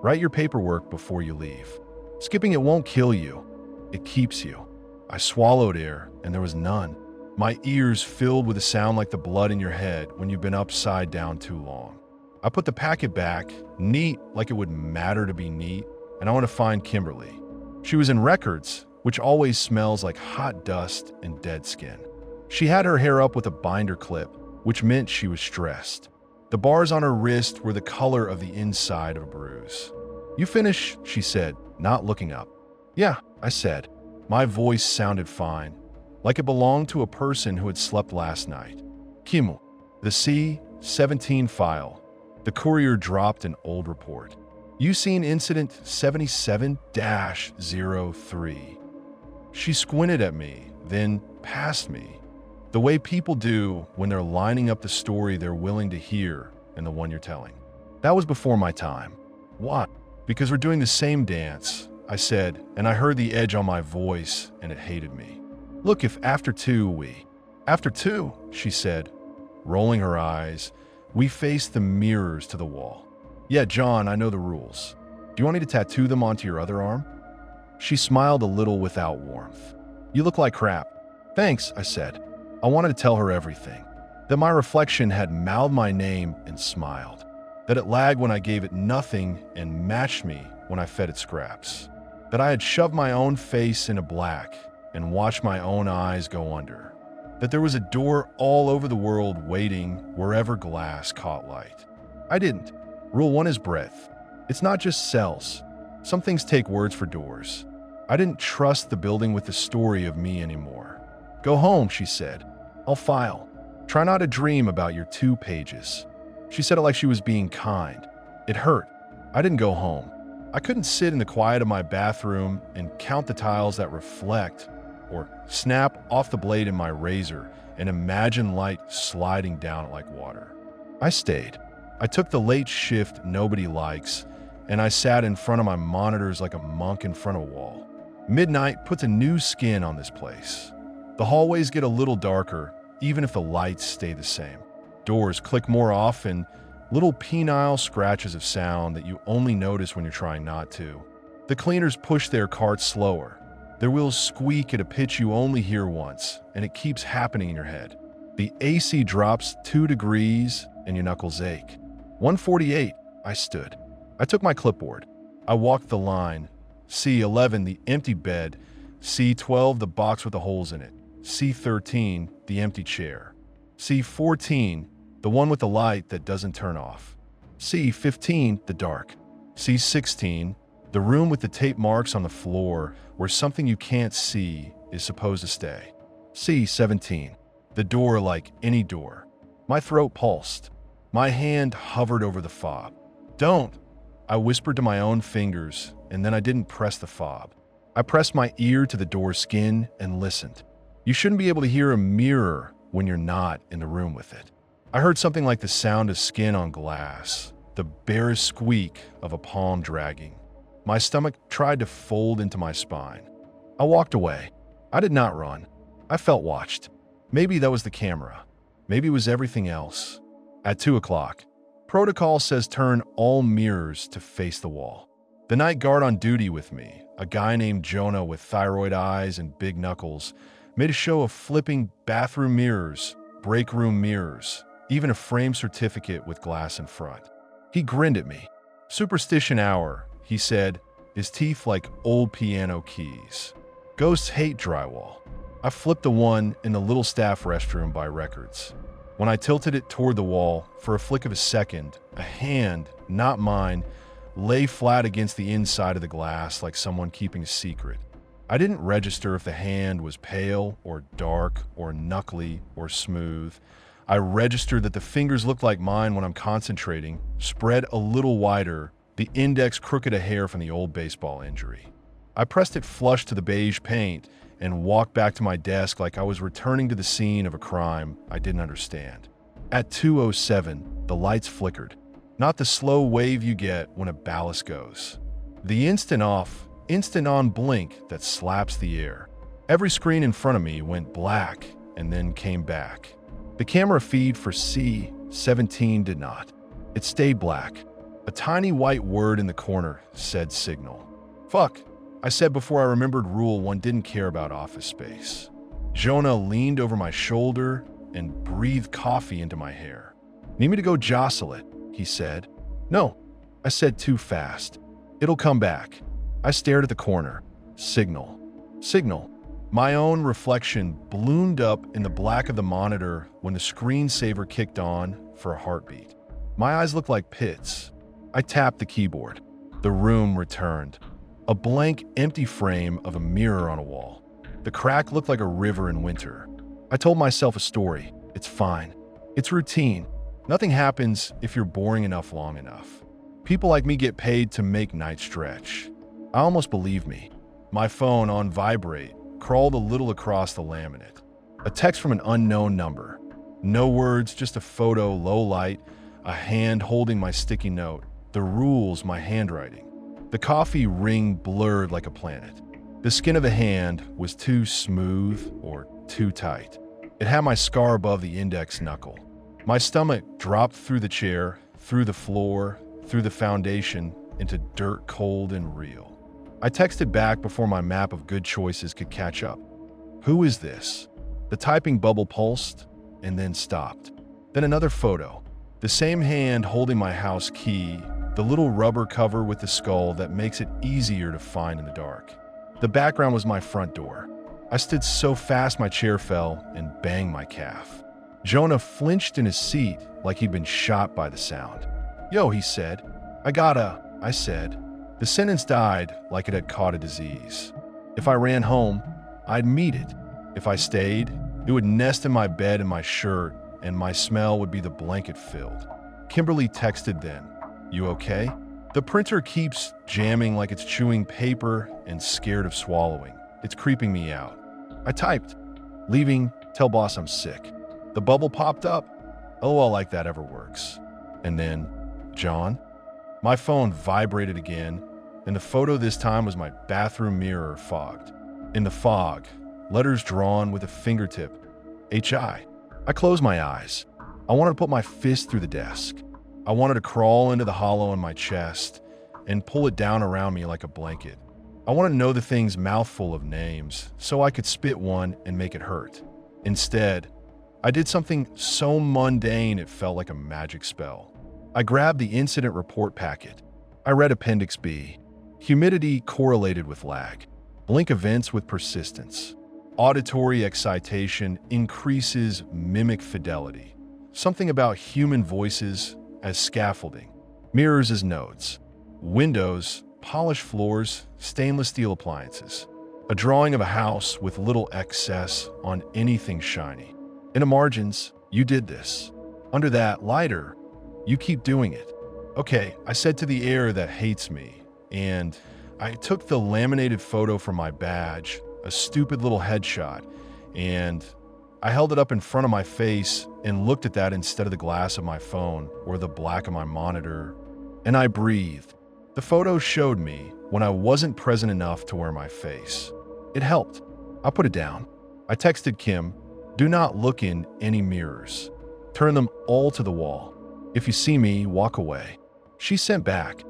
Write your paperwork before you leave. Skipping it won't kill you. It keeps you. I swallowed air, and there was none. My ears filled with a sound like the blood in your head when you've been upside down too long. I put the packet back, neat like it would matter to be neat, and I want to find Kimberly. She was in records, which always smells like hot dust and dead skin. She had her hair up with a binder clip, which meant she was stressed. The bars on her wrist were the color of the inside of a bruise. "You finish?" she said, not looking up. "Yeah," I said. My voice sounded fine, like it belonged to a person who had slept last night. Kimu, the C-17 file. The courier dropped an old report. You seen incident 77-03. She squinted at me, then past me, the way people do when they're lining up the story they're willing to hear and the one you're telling. That was before my time. Why? Because we're doing the same dance, I said, and I heard the edge on my voice, and it hated me. Look, if after 2 we... After 2, she said, rolling her eyes. We faced the mirrors to the wall. Yeah, John, I know the rules. Do you want me to tattoo them onto your other arm? She smiled a little without warmth. You look like crap. Thanks, I said. I wanted to tell her everything. That my reflection had mouthed my name and smiled. That it lagged when I gave it nothing and matched me when I fed it scraps. That I had shoved my own face into black and watched my own eyes go under. That there was a door all over the world waiting wherever glass caught light. I didn't. Rule 1 is breadth. It's not just cells. Some things take words for doors. I didn't trust the building with the story of me anymore. Go home, she said. I'll file. Try not to dream about your 2 pages. She said it like she was being kind. It hurt. I didn't go home. I couldn't sit in the quiet of my bathroom and count the tiles that reflect or snap off the blade in my razor and imagine light sliding down it like water. I stayed. I took the late shift nobody likes, and I sat in front of my monitors like a monk in front of a wall. Midnight puts a new skin on this place. The hallways get a little darker, even if the lights stay the same. Doors click more often, little penile scratches of sound that you only notice when you're trying not to. The cleaners push their carts slower. Their wheels squeak at a pitch you only hear once, and it keeps happening in your head. The AC drops 2 degrees and your knuckles ache. 148, I stood. I took my clipboard. I walked the line. C11, the empty bed. C12, the box with the holes in it. C13, the empty chair. C14, the one with the light that doesn't turn off. C15, the dark. C16, the room with the tape marks on the floor where something you can't see is supposed to stay. C17, the door like any door. My throat pulsed. My hand hovered over the fob. Don't, I whispered to my own fingers, and then I didn't press the fob. I pressed my ear to the door skin and listened. You shouldn't be able to hear a mirror when you're not in the room with it. I heard something like the sound of skin on glass, the barest squeak of a palm dragging. My stomach tried to fold into my spine. I walked away. I did not run. I felt watched. Maybe that was the camera. Maybe it was everything else. At 2 o'clock, protocol says turn all mirrors to face the wall. The night guard on duty with me, a guy named Jonah with thyroid eyes and big knuckles, made a show of flipping bathroom mirrors, break room mirrors, even a framed certificate with glass in front. He grinned at me. Superstition hour, he said, his teeth like old piano keys. Ghosts hate drywall. I flipped the one in the little staff restroom by records. When I tilted it toward the wall, for a flick of a second, a hand, not mine, lay flat against the inside of the glass like someone keeping a secret. I didn't register if the hand was pale or dark or knuckly or smooth. I registered that the fingers looked like mine when I'm concentrating, spread a little wider, the index crooked a hair from the old baseball injury. I pressed it flush to the beige paint and walked back to my desk like I was returning to the scene of a crime I didn't understand. At 2:07, the lights flickered. Not the slow wave you get when a ballast goes. The instant off, instant on blink that slaps the air. Every screen in front of me went black and then came back. The camera feed for C17 did not. It stayed black. A tiny white word in the corner said signal. Fuck, I said before I remembered rule one didn't care about office space. Jonah leaned over my shoulder and breathed coffee into my hair. Need me to go jostle it, he said. No, I said too fast. It'll come back. I stared at the corner. Signal. Signal. My own reflection ballooned up in the black of the monitor when the screensaver kicked on for a heartbeat. My eyes looked like pits. I tapped the keyboard. The room returned. A blank, empty frame of a mirror on a wall. The crack looked like a river in winter. I told myself a story. It's fine. It's routine. Nothing happens if you're boring enough long enough. People like me get paid to make night stretch. I almost believed me. My phone on vibrate crawled a little across the laminate. A text from an unknown number. No words, just a photo, low light, a hand holding my sticky note, the rules, my handwriting. The coffee ring blurred like a planet. The skin of the hand was too smooth or too tight. It had my scar above the index knuckle. My stomach dropped through the chair, through the floor, through the foundation, into dirt cold and real. I texted back before my map of good choices could catch up. Who is this? The typing bubble pulsed and then stopped. Then another photo. The same hand holding my house key, the little rubber cover with the skull that makes it easier to find in the dark. The background was my front door. I stood so fast my chair fell and banged my calf. Jonah flinched in his seat like he'd been shot by the sound. Yo, he said. I said. The sentence died like it had caught a disease. If I ran home, I'd meet it. If I stayed, it would nest in my bed and my shirt, and my smell would be the blanket filled. Kimberly texted then. You okay? The printer keeps jamming like it's chewing paper and scared of swallowing. It's creeping me out. I typed, leaving, tell boss I'm sick. The bubble popped up. LOL, like that ever works. And then, John? My phone vibrated again, and the photo this time was my bathroom mirror fogged. In the fog, letters drawn with a fingertip. H.I. I closed my eyes. I wanted to put my fist through the desk. I wanted to crawl into the hollow in my chest and pull it down around me like a blanket. I wanted to know the thing's mouthful of names so I could spit one and make it hurt. Instead, I did something so mundane it felt like a magic spell. I grabbed the incident report packet. I read Appendix B. Humidity correlated with lag. Blink events with persistence. Auditory excitation increases mimic fidelity. Something about human voices as scaffolding. Mirrors as nodes. Windows, polished floors, stainless steel appliances. A drawing of a house with little excess on anything shiny. In the margins, you did this. Under that, lighter, you keep doing it. Okay, I said to the air that hates me, and I took the laminated photo from my badge, a stupid little headshot, and I held it up in front of my face and looked at that instead of the glass of my phone or the black of my monitor, and I breathed. The photo showed me when I wasn't present enough to wear my face. It helped. I put it down. I texted Kim, do not look in any mirrors. Turn them all to the wall. If you see me, walk away. She sent back,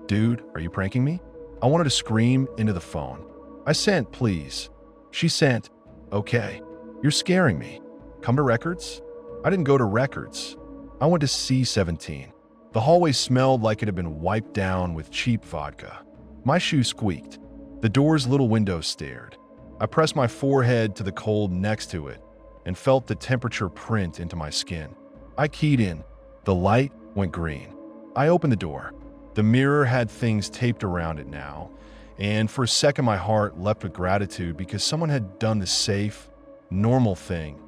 dude, are you pranking me? I wanted to scream into the phone. I sent, please. She sent, okay, you're scaring me. Come to Records? I didn't go to Records. I went to C17. The hallway smelled like it had been wiped down with cheap vodka. My shoe squeaked. The door's little window stared. I pressed my forehead to the cold next to it and felt the temperature print into my skin. I keyed in. The light went green. I opened the door. The mirror had things taped around it now, and for a second my heart leapt with gratitude because someone had done the safe, normal thing.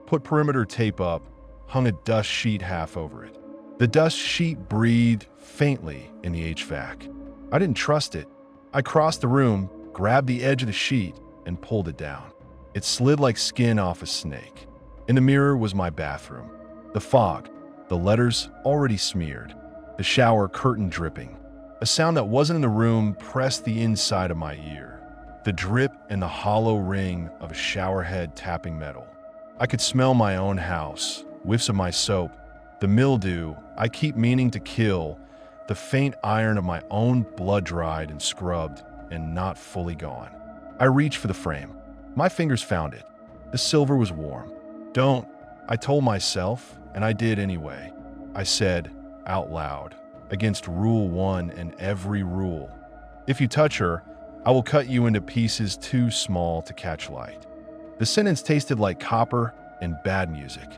Put perimeter tape up, hung a dust sheet half over it. The dust sheet breathed faintly in the HVAC. I didn't trust it. I crossed the room, grabbed the edge of the sheet, and pulled it down. It slid like skin off a snake. In the mirror was my bathroom. The fog, the letters already smeared, the shower curtain dripping. A sound that wasn't in the room pressed the inside of my ear. The drip and the hollow ring of a shower head tapping metal. I could smell my own house, whiffs of my soap, the mildew I keep meaning to kill, the faint iron of my own blood dried and scrubbed and not fully gone. I reached for the frame. My fingers found it. The silver was warm. Don't, I told myself, and I did anyway. I said, out loud, against Rule 1 and every rule. If you touch her, I will cut you into pieces too small to catch light. The sentence tasted like copper and bad music.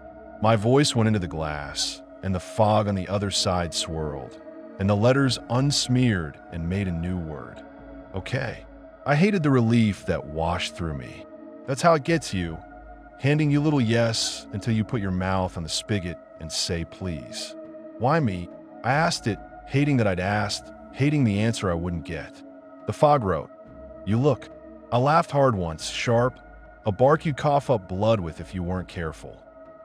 My voice went into the glass, and the fog on the other side swirled, and the letters unsmeared and made a new word. Okay. I hated the relief that washed through me. That's how it gets you, handing you little yes until you put your mouth on the spigot and say please. Why me? I asked it, hating that I'd asked, hating the answer I wouldn't get. The fog wrote, you look. I laughed hard once, sharp, a bark you'd cough up blood with if you weren't careful.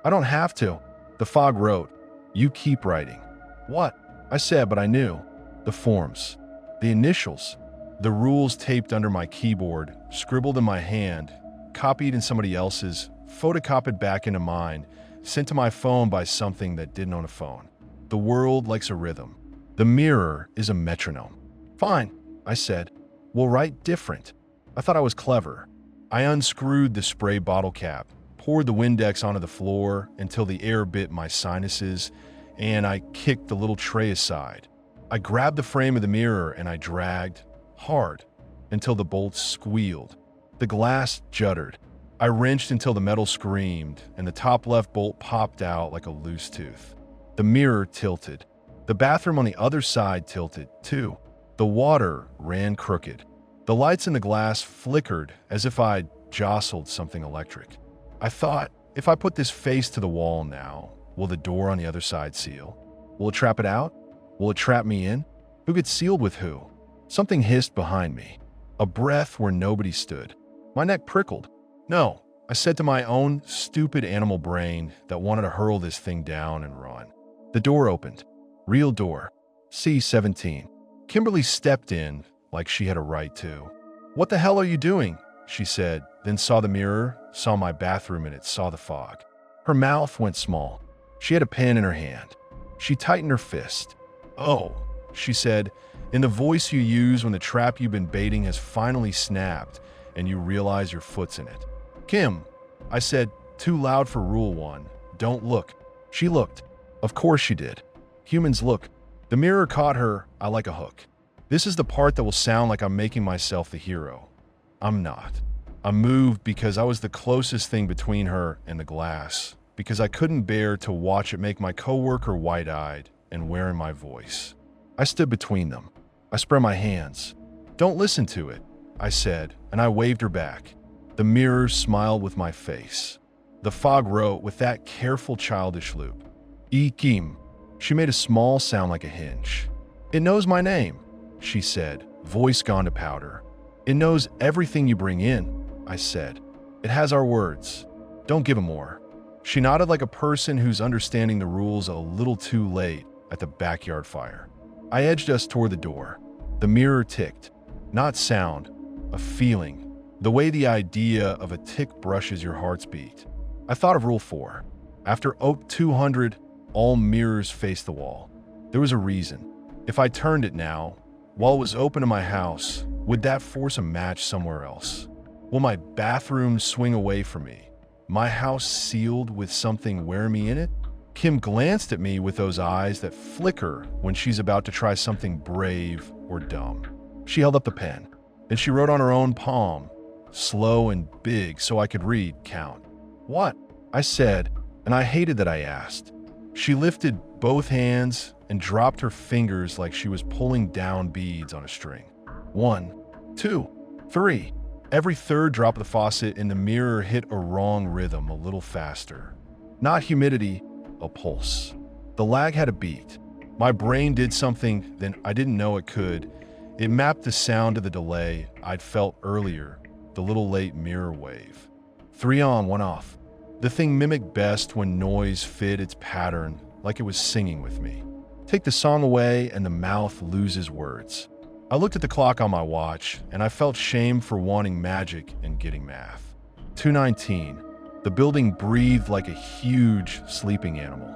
I don't have to. The fog wrote, you keep writing. What? I said, but I knew. The forms, the initials, the rules taped under my keyboard, scribbled in my hand, copied in somebody else's, photocopied back into mine, sent to my phone by something that didn't own a phone. The world likes a rhythm. The mirror is a metronome. Fine, I said. We'll write different. I thought I was clever. I unscrewed the spray bottle cap, poured the Windex onto the floor until the air bit my sinuses, and I kicked the little tray aside. I grabbed the frame of the mirror and I dragged, hard, until the bolts squealed. The glass juddered. I wrenched until the metal screamed, and the top left bolt popped out like a loose tooth. The mirror tilted. The bathroom on the other side tilted, too. The water ran crooked. The lights in the glass flickered as if I'd jostled something electric. I thought, if I put this face to the wall now, will the door on the other side seal? Will it trap it out? Will Will it trap me in? Who gets sealed with who? Something hissed behind me. A breath where nobody stood. My neck prickled. No, I said to my own stupid animal brain that wanted to hurl this thing down and run. The door opened. Real door. C-17. Kimberly stepped in like she had a right to. "What the hell are you doing?" she said, then saw the mirror, saw my bathroom in it, saw the fog. Her mouth went small. She had a pen in her hand. She tightened her fist. "Oh," she said, in the voice you use when the trap you've been baiting has finally snapped and you realize your foot's in it. "Kim," I said, too loud for Rule 1. "Don't look." She looked. Of course she did. Humans look. The mirror caught her eye like a hook. This is the part that will sound like I'm making myself the hero. I'm not. I'm moved because I was the closest thing between her and the glass, because I couldn't bear to watch it make my coworker wide-eyed and wearing my voice. I stood between them. I spread my hands. "Don't listen to it," I said, and I waved her back. The mirror smiled with my face. The fog wrote with that careful childish loop. "Kim." She made a small sound like a hinge. "It knows my name," she said, voice gone to powder. "It knows everything you bring in," I said. "It has our words. Don't give 'em more." She nodded like a person who's understanding the rules a little too late at the backyard fire. I edged us toward the door. The mirror ticked. Not sound, a feeling. The way the idea of a tick brushes your heart's beat. I thought of Rule 4. After OP 200, all mirrors face the wall. There was a reason. If I turned it now, while it was open in my house, would that force a match somewhere else? Will my bathroom swing away from me? My house sealed with something wearing me in it? Kim glanced at me with those eyes that flicker when she's about to try something brave or dumb. She held up the pen, and she wrote on her own palm, slow and big so I could read, count. "What?" I said, and I hated that I asked. She lifted both hands and dropped her fingers like she was pulling down beads on a string. 1, 2, 3. Every third drop of the faucet in the mirror hit a wrong rhythm a little faster. Not humidity, a pulse. The lag had a beat. My brain did something that I didn't know it could. It mapped the sound to the delay I'd felt earlier, the little late mirror wave. 3 on, 1 off. The thing mimicked best when noise fit its pattern like it was singing with me. Take the song away and the mouth loses words. I looked at the clock on my watch and I felt shame for wanting magic and getting math. 2:19. The building breathed like a huge sleeping animal.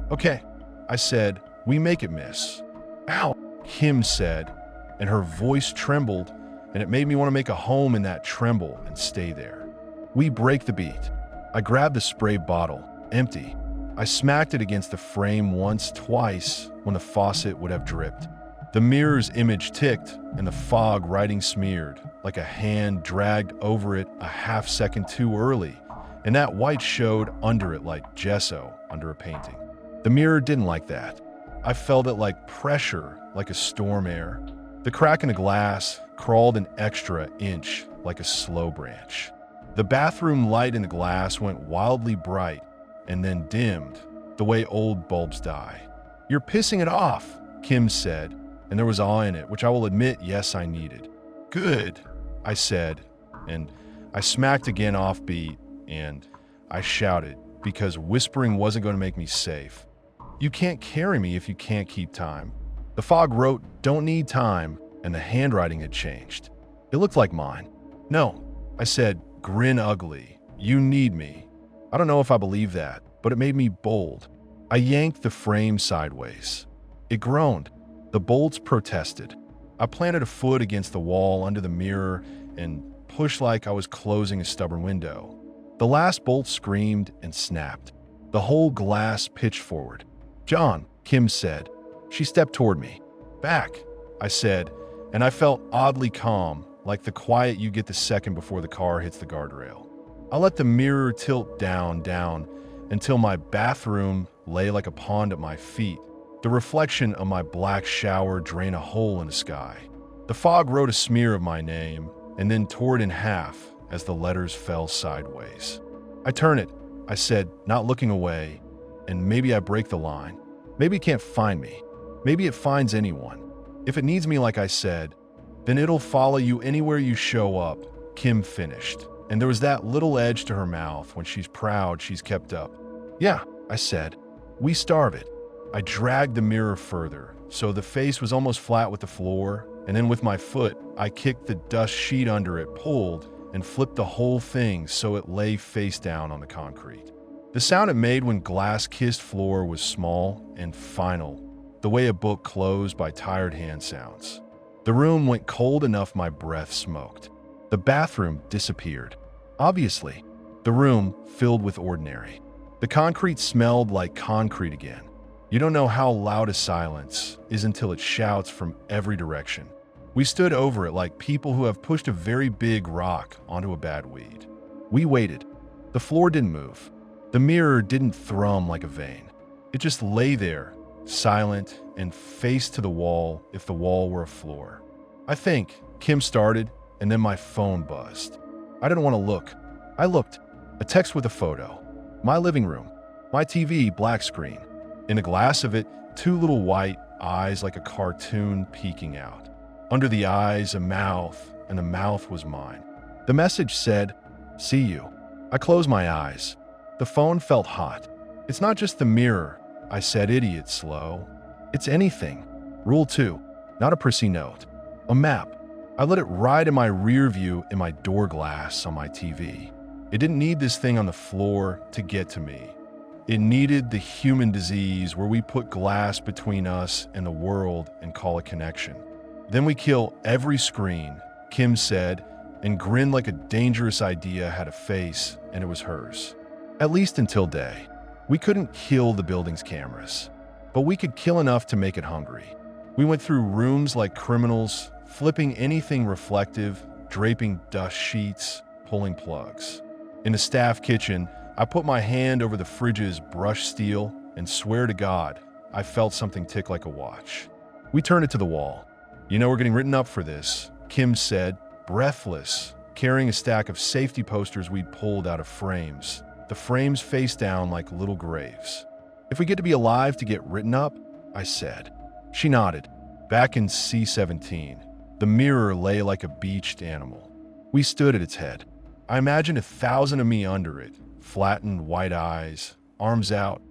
"Okay," I said, "we make it, miss." "Ow," Kim said, and her voice trembled, and it made me want to make a home in that tremble and stay there. "We break the beat." I grabbed the spray bottle, empty. I smacked it against the frame once, twice, when the faucet would have dripped. The mirror's image ticked, and the fog writing smeared, like a hand dragged over it a half-second too early, and that white showed under it like gesso under a painting. The mirror didn't like that. I felt it like pressure, like a storm air. The crack in the glass crawled an extra inch like a slow branch. The bathroom light in the glass went wildly bright and then dimmed, the way old bulbs die. "You're pissing it off," Kim said, and there was awe in it, which I will admit, yes, I needed. "Good," I said, and I smacked again offbeat, and I shouted, because whispering wasn't going to make me safe. "You can't carry me if you can't keep time." The fog wrote, "Don't need time," and the handwriting had changed. It looked like mine. "No," I said, grin ugly. "You need me." I don't know if I believe that, but it made me bold. I yanked the frame sideways. It groaned. The bolts protested. I planted a foot against the wall under the mirror and pushed like I was closing a stubborn window. The last bolt screamed and snapped. The whole glass pitched forward. "John," Kim said. She stepped toward me. "Back," I said, and I felt oddly calm, like the quiet you get the second before the car hits the guardrail. I let the mirror tilt down, until my bathroom lay like a pond at my feet. The reflection of my black shower drained a hole in the sky. The fog wrote a smear of my name, and then tore it in half as the letters fell sideways. "I turn it," I said, not looking away, "and maybe I break the line. Maybe it can't find me. Maybe it finds anyone. If it needs me like I said, then it'll follow you anywhere you show up, Kim finished. And there was that little edge to her mouth when she's proud she's kept up. Yeah, I said. We starve it. I dragged the mirror further, so the face was almost flat with the floor, and then with my foot, I kicked the dust sheet under it, pulled, and flipped the whole thing so it lay face down on the concrete. The sound it made when glass-kissed floor was small and final, the way a book closed by tired hand sounds. The room went cold enough my breath smoked. The bathroom disappeared. Obviously, the room filled with ordinary. The concrete smelled like concrete again. You don't know how loud a silence is until it shouts from every direction. We stood over it like people who have pushed a very big rock onto a bad weed. We waited. The floor didn't move. The mirror didn't thrum like a vein. It just lay there, silent and face to the wall if the wall were a floor. I think Kim started, and then my phone buzzed. I didn't want to look. I looked. A text with a photo. My living room. My TV, black screen. In a glass of it, two little white eyes like a cartoon peeking out. Under the eyes, a mouth, and the mouth was mine. The message said, "See you." I closed my eyes. The phone felt hot. It's not just the mirror, I said, idiot slow. It's anything. Rule 2, not a prissy note. A map. I let it ride in my rear view in my door glass on my TV. It didn't need this thing on the floor to get to me. It needed the human disease where we put glass between us and the world and call it connection. Then we kill every screen, Kim said, and grinned like a dangerous idea had a face, and it was hers. At least until day. We couldn't kill the building's cameras, but we could kill enough to make it hungry. We went through rooms like criminals, flipping anything reflective, draping dust sheets, pulling plugs. In the staff kitchen, I put my hand over the fridge's brushed steel and swear to God, I felt something tick like a watch. We turned it to the wall. You know we're getting written up for this, Kim said, breathless, carrying a stack of safety posters we'd pulled out of frames. The frames face down like little graves. If we get to be alive to get written up, I said. She nodded. Back in C-17, the mirror lay like a beached animal. We stood at its head. I imagined 1,000 of me under it, flattened white eyes, arms out,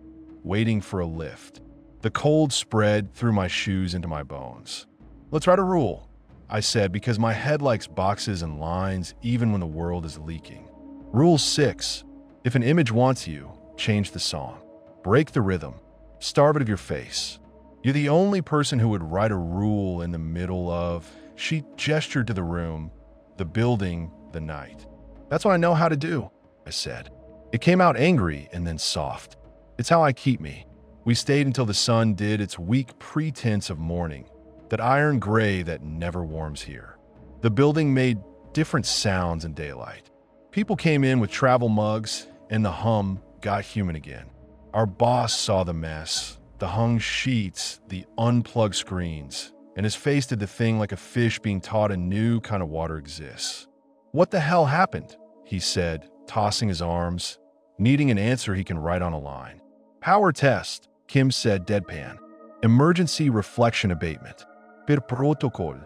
waiting for a lift. The cold spread through my shoes into my bones. Let's write a rule, I said, because my head likes boxes and lines even when the world is leaking. Rule 6. If an image wants you, change the song. Break the rhythm. Starve it of your face. You're the only person who would write a rule in the middle of... She gestured to the room, the building, the night. That's what I know how to do, I said. It came out angry and then soft. It's how I keep me. We stayed until the sun did its weak pretense of morning, that iron gray that never warms here. The building made different sounds in daylight. People came in with travel mugs, and the hum got human again. Our boss saw the mess, the hung sheets, the unplugged screens, and his face did the thing like a fish being taught a new kind of water exists. What the hell happened? He said, tossing his arms, needing an answer he can write on a line. Power test, Kim said deadpan. Emergency reflection abatement. Per protocol.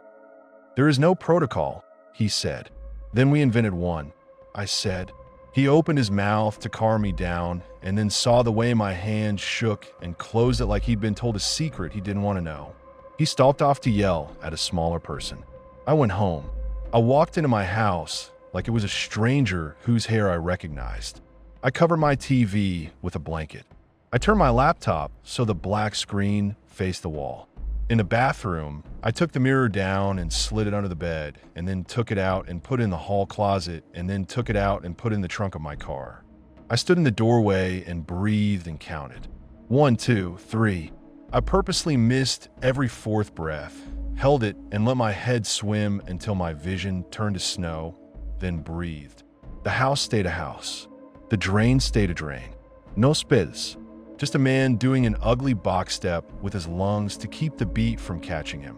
There is no protocol, he said. Then we invented one, I said. He opened his mouth to calm me down and then saw the way my hand shook and closed it like he'd been told a secret he didn't want to know. He stalked off to yell at a smaller person. I went home. I walked into my house like it was a stranger whose hair I recognized. I covered my TV with a blanket. I turned my laptop so the black screen faced the wall. In the bathroom, I took the mirror down and slid it under the bed, and then took it out and put it in the hall closet, and then took it out and put it in the trunk of my car. I stood in the doorway and breathed and counted. 1, 2, 3. I purposely missed every fourth breath, held it and let my head swim until my vision turned to snow, then breathed. The house stayed a house. The drain stayed a drain. No spills. Just a man doing an ugly box step with his lungs to keep the beat from catching him.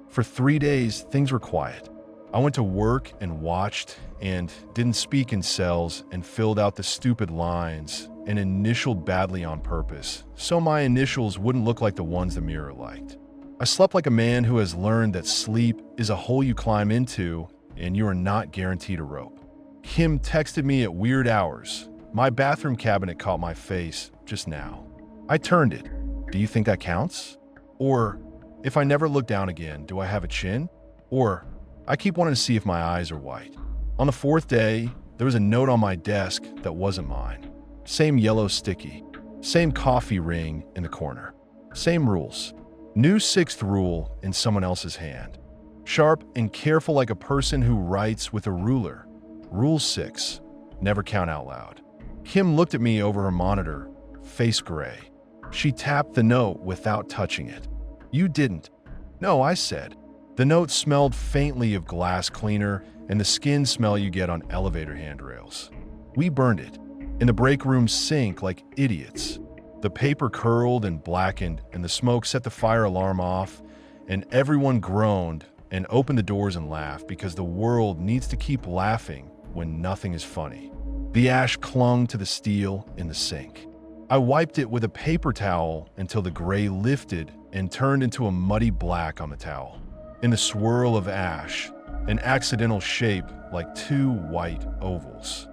For 3 days, things were quiet. I went to work and watched and didn't speak in cells and filled out the stupid lines and initialed badly on purpose, so my initials wouldn't look like the ones the mirror liked. I slept like a man who has learned that sleep is a hole you climb into and you are not guaranteed a rope. Kim texted me at weird hours. My bathroom cabinet caught my face just now. I turned it. Do you think that counts? Or, if I never look down again, do I have a chin? Or, I keep wanting to see if my eyes are white. On the fourth day, there was a note on my desk that wasn't mine. Same yellow sticky. Same coffee ring in the corner. Same rules. New sixth rule in someone else's hand. Sharp and careful like a person who writes with a ruler. Rule 6. Never count out loud. Kim looked at me over her monitor, face gray. She tapped the note without touching it. You didn't. No, I said. The note smelled faintly of glass cleaner and the skin smell you get on elevator handrails. We burned it in the break room sink like idiots. The paper curled and blackened, and the smoke set the fire alarm off, and everyone groaned and opened the doors and laughed because the world needs to keep laughing when nothing is funny. The ash clung to the steel in the sink. I wiped it with a paper towel until the gray lifted and turned into a muddy black on the towel. In the swirl of ash, an accidental shape like two white ovals.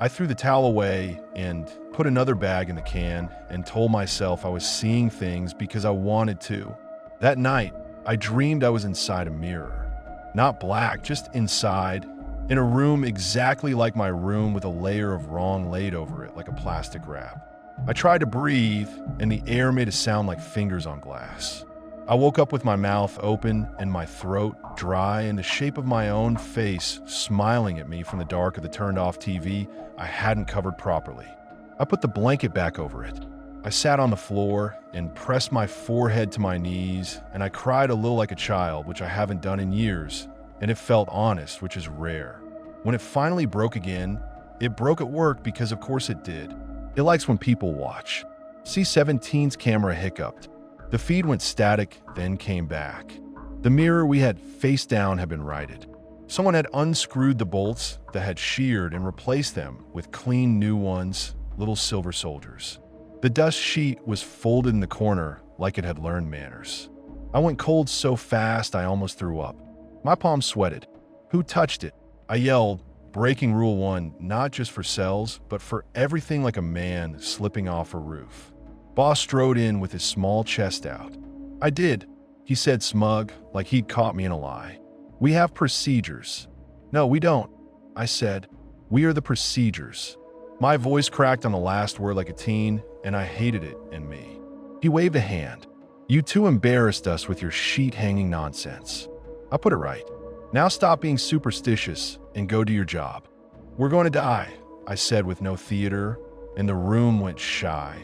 I threw the towel away and put another bag in the can and told myself I was seeing things because I wanted to. That night, I dreamed I was inside a mirror. Not black, just inside, in a room exactly like my room with a layer of wrong laid over it like a plastic wrap. I tried to breathe, and the air made a sound like fingers on glass. I woke up with my mouth open and my throat dry and the shape of my own face smiling at me from the dark of the turned-off TV I hadn't covered properly. I put the blanket back over it. I sat on the floor and pressed my forehead to my knees, and I cried a little like a child, which I haven't done in years, and it felt honest, which is rare. When it finally broke again, it broke at work because of course it did. It likes when people watch. C-17's camera hiccuped. The feed went static, then came back. The mirror we had face down had been righted. Someone had unscrewed the bolts that had sheared and replaced them with clean new ones, little silver soldiers. The dust sheet was folded in the corner like it had learned manners. I went cold so fast I almost threw up. My palms sweated. Who touched it? I yelled, breaking Rule 1 not just for cells, but for everything like a man slipping off a roof. Boss strode in with his small chest out. I did, he said smug, like he'd caught me in a lie. We have procedures. No, we don't, I said. We are the procedures. My voice cracked on the last word like a teen, and I hated it in me. He waved a hand. You two embarrassed us with your sheet-hanging nonsense. I put it right. Now stop being superstitious and go do your job. We're going to die, I said with no theater, and the room went shy,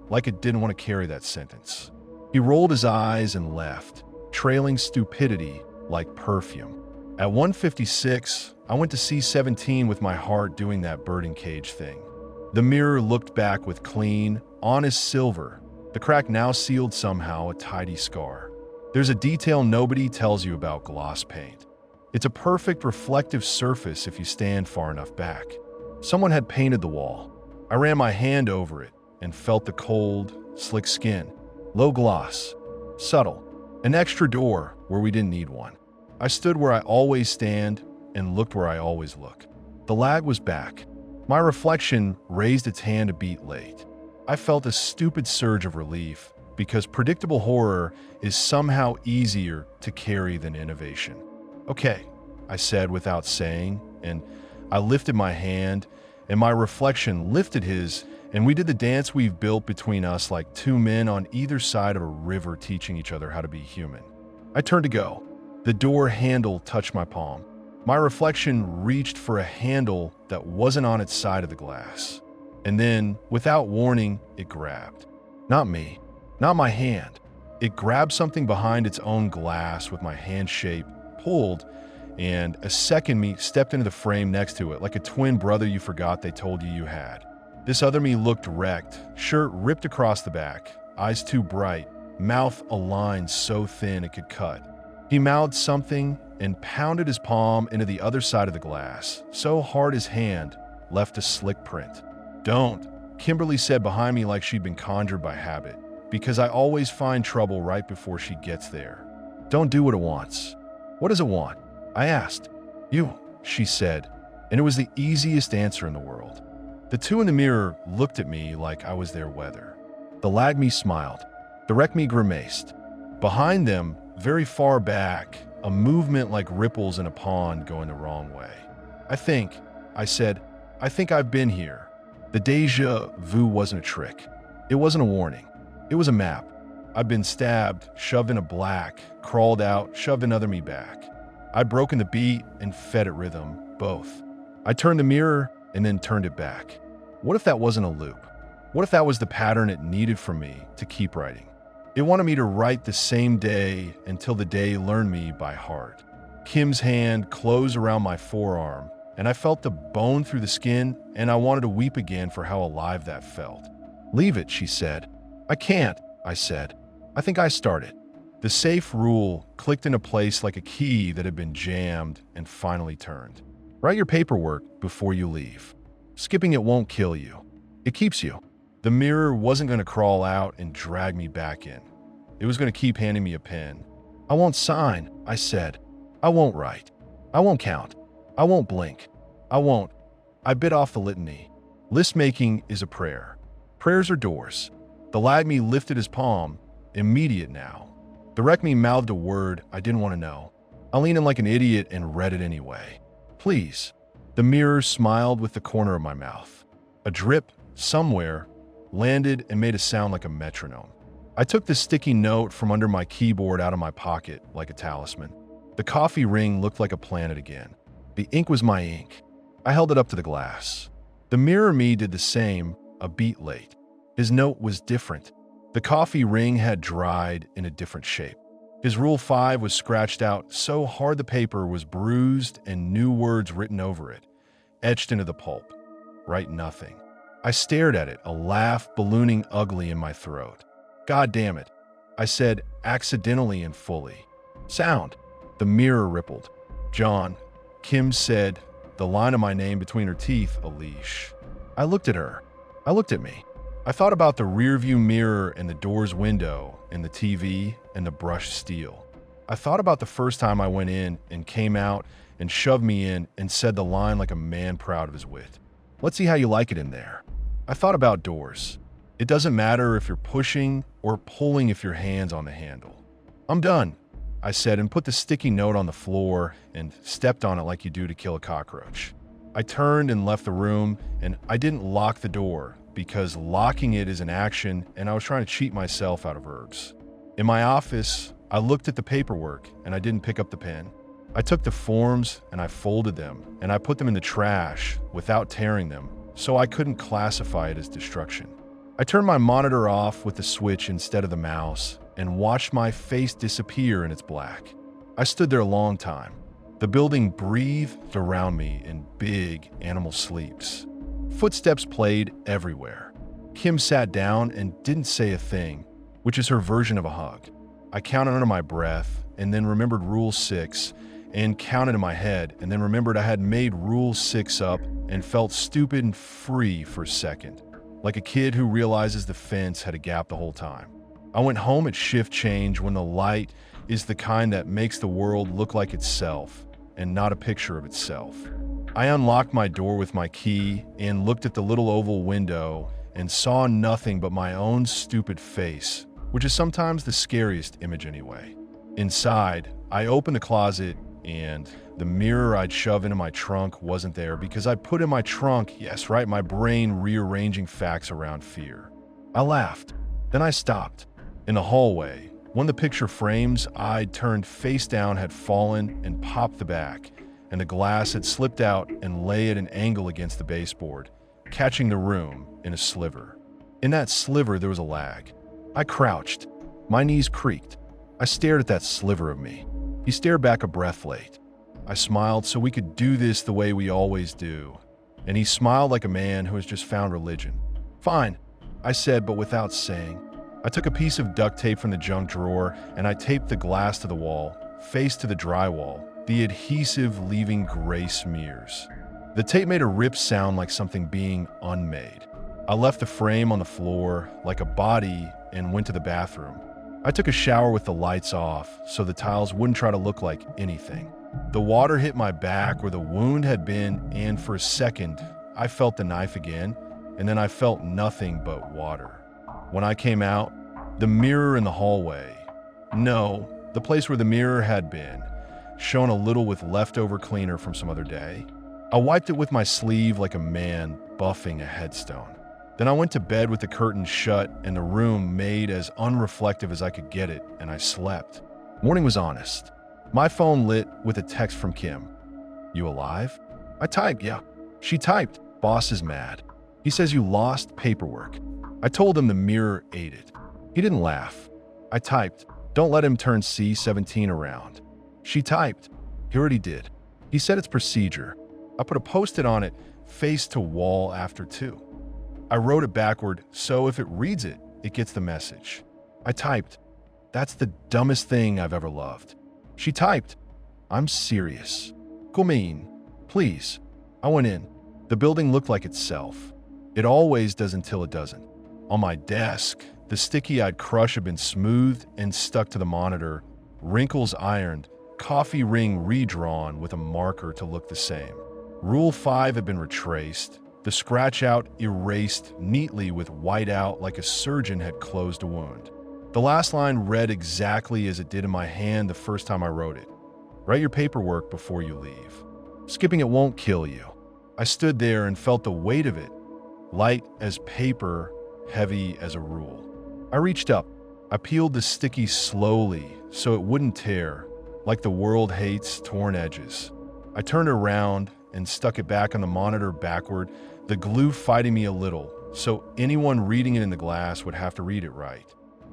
like it didn't want to carry that sentence. He rolled his eyes and left, trailing stupidity like perfume. At 1:56, I went to C-17 with my heart doing that birding cage thing. The mirror looked back with clean, honest silver. The crack now sealed somehow a tidy scar. There's a detail nobody tells you about gloss paint. It's a perfect reflective surface if you stand far enough back. Someone had painted the wall. I ran my hand over it and felt the cold, slick skin. Low gloss. Subtle. An extra door where we didn't need one. I stood where I always stand and looked where I always look. The lag was back. My reflection raised its hand a beat late. I felt a stupid surge of relief because predictable horror is somehow easier to carry than innovation. Okay, I said without saying, and I lifted my hand, and my reflection lifted his, and we did the dance we've built between us like two men on either side of a river teaching each other how to be human. I turned to go. The door handle touched my palm. My reflection reached for a handle that wasn't on its side of the glass. And then, without warning, it grabbed. Not me. Not my hand. It grabbed something behind its own glass with my hand shape, pulled, and a second me stepped into the frame next to it like a twin brother you forgot they told you you had. This other me looked wrecked, shirt ripped across the back, eyes too bright, mouth a line so thin it could cut. He mouthed something and pounded his palm into the other side of the glass, so hard his hand left a slick print. Don't, Kimberly said behind me like she'd been conjured by habit. because I always find trouble right before she gets there. Don't do what it wants. What does it want? I asked. You, she said, and it was the easiest answer in the world. The two in the mirror looked at me like I was their weather. The Lagme smiled. The Wreckme grimaced. Behind them, very far back, a movement like ripples in a pond going the wrong way. I said, I think I've been here. The deja vu wasn't a trick. It wasn't a warning. It was a map. I'd been stabbed, shoved into black, crawled out, shoved another me back. I'd broken the beat and fed it rhythm, both. I turned the mirror and then turned it back. What if that wasn't a loop? What if that was the pattern it needed from me to keep writing? It wanted me to write the same day until the day learned me by heart. Kim's hand closed around my forearm, and I felt the bone through the skin, and I wanted to weep again for how alive that felt. Leave it, she said. I can't, I said. I think I started. The safe rule clicked into place like a key that had been jammed and finally turned. Write your paperwork before you leave. Skipping it won't kill you. It keeps you. The mirror wasn't going to crawl out and drag me back in. It was going to keep handing me a pen. I won't sign, I said. I won't write. I won't count. I won't blink. I won't. I bit off the litany. List making is a prayer. Prayers are doors. The Lagme lifted his palm. Immediate now. The Wreckme mouthed a word I didn't want to know. I leaned in like an idiot and read it anyway. Please. The mirror smiled with the corner of my mouth. A drip, somewhere, landed and made a sound like a metronome. I took the sticky note from under my keyboard out of my pocket like a talisman. The coffee ring looked like a planet again. The ink was my ink. I held it up to the glass. The mirror me did the same, a beat late. His note was different. The coffee ring had dried in a different shape. His Rule 5 was scratched out so hard the paper was bruised and new words written over it, etched into the pulp. Write nothing. I stared at it, a laugh ballooning ugly in my throat. God damn it, I said accidentally and fully. Sound. The mirror rippled. John. Kim said, the line of my name between her teeth, a leash. I looked at her. I looked at me. I thought about the rearview mirror and the door's window and the TV and the brushed steel. I thought about the first time I went in and came out and shoved me in and said the line like a man proud of his wit. Let's see how you like it in there. I thought about doors. It doesn't matter if you're pushing or pulling if your hand's on the handle. I'm done, I said, and put the sticky note on the floor and stepped on it like you do to kill a cockroach. I turned and left the room, and I didn't lock the door because locking it is an action, and I was trying to cheat myself out of verbs. In my office, I looked at the paperwork, and I didn't pick up the pen. I took the forms, and I folded them, and I put them in the trash without tearing them, so I couldn't classify it as destruction. I turned my monitor off with the switch instead of the mouse and watched my face disappear in its black. I stood there a long time. The building breathed around me in big animal sleeps. Footsteps played everywhere. Kim sat down and didn't say a thing, which is her version of a hug. I counted under my breath and then remembered Rule 6 and counted in my head and then remembered I had made Rule 6 up and felt stupid and free for a second, like a kid who realizes the fence had a gap the whole time. I went home at shift change when the light is the kind that makes the world look like itself and not a picture of itself. I unlocked my door with my key and looked at the little oval window and saw nothing but my own stupid face, which is sometimes the scariest image anyway. Inside, I opened the closet and the mirror I'd shove into my trunk wasn't there because I put in my trunk, yes, right, my brain rearranging facts around fear. I laughed. Then I stopped. In the hallway, one of the picture frames I'd turned face down had fallen and popped the back, and the glass had slipped out and lay at an angle against the baseboard, catching the room in a sliver. In that sliver, there was a lag. I crouched. My knees creaked. I stared at that sliver of me. He stared back a breath late. I smiled so we could do this the way we always do, and he smiled like a man who has just found religion. Fine, I said, but without saying. I took a piece of duct tape from the junk drawer and I taped the glass to the wall, face to the drywall, the adhesive leaving gray smears. The tape made a rip sound like something being unmade. I left the frame on the floor like a body and went to the bathroom. I took a shower with the lights off so the tiles wouldn't try to look like anything. The water hit my back where the wound had been, and for a second, I felt the knife again, and then I felt nothing but water. When I came out, the mirror in the hallway, no, the place where the mirror had been, shone a little with leftover cleaner from some other day. I wiped it with my sleeve like a man buffing a headstone. Then I went to bed with the curtains shut and the room made as unreflective as I could get it, and I slept. Morning was honest. My phone lit with a text from Kim. "You alive?" I typed, "Yeah." She typed, "Boss is mad. He says you lost paperwork." I told him the mirror ate it. He didn't laugh. I typed, "Don't let him turn C-17 around." She typed, "He already did. He said it's procedure." I put a post-it on it, face to wall after 2. I wrote it backward, so if it reads it, it gets the message. I typed, "That's the dumbest thing I've ever loved." She typed, "I'm serious. Kumin, please." I went in. The building looked like itself. It always does until it doesn't. On my desk, the sticky-eyed crush had been smoothed and stuck to the monitor, wrinkles ironed, coffee ring redrawn with a marker to look the same. Rule 5 had been retraced, the scratch-out erased neatly with white-out like a surgeon had closed a wound. The last line read exactly as it did in my hand the first time I wrote it. "Write your paperwork before you leave. Skipping it won't kill you." I stood there and felt the weight of it, light as paper, heavy as a rule. I reached up. I peeled the sticky slowly so it wouldn't tear, like the world hates torn edges. I turned around and stuck it back on the monitor backward, the glue fighting me a little, so anyone reading it in the glass would have to read it right.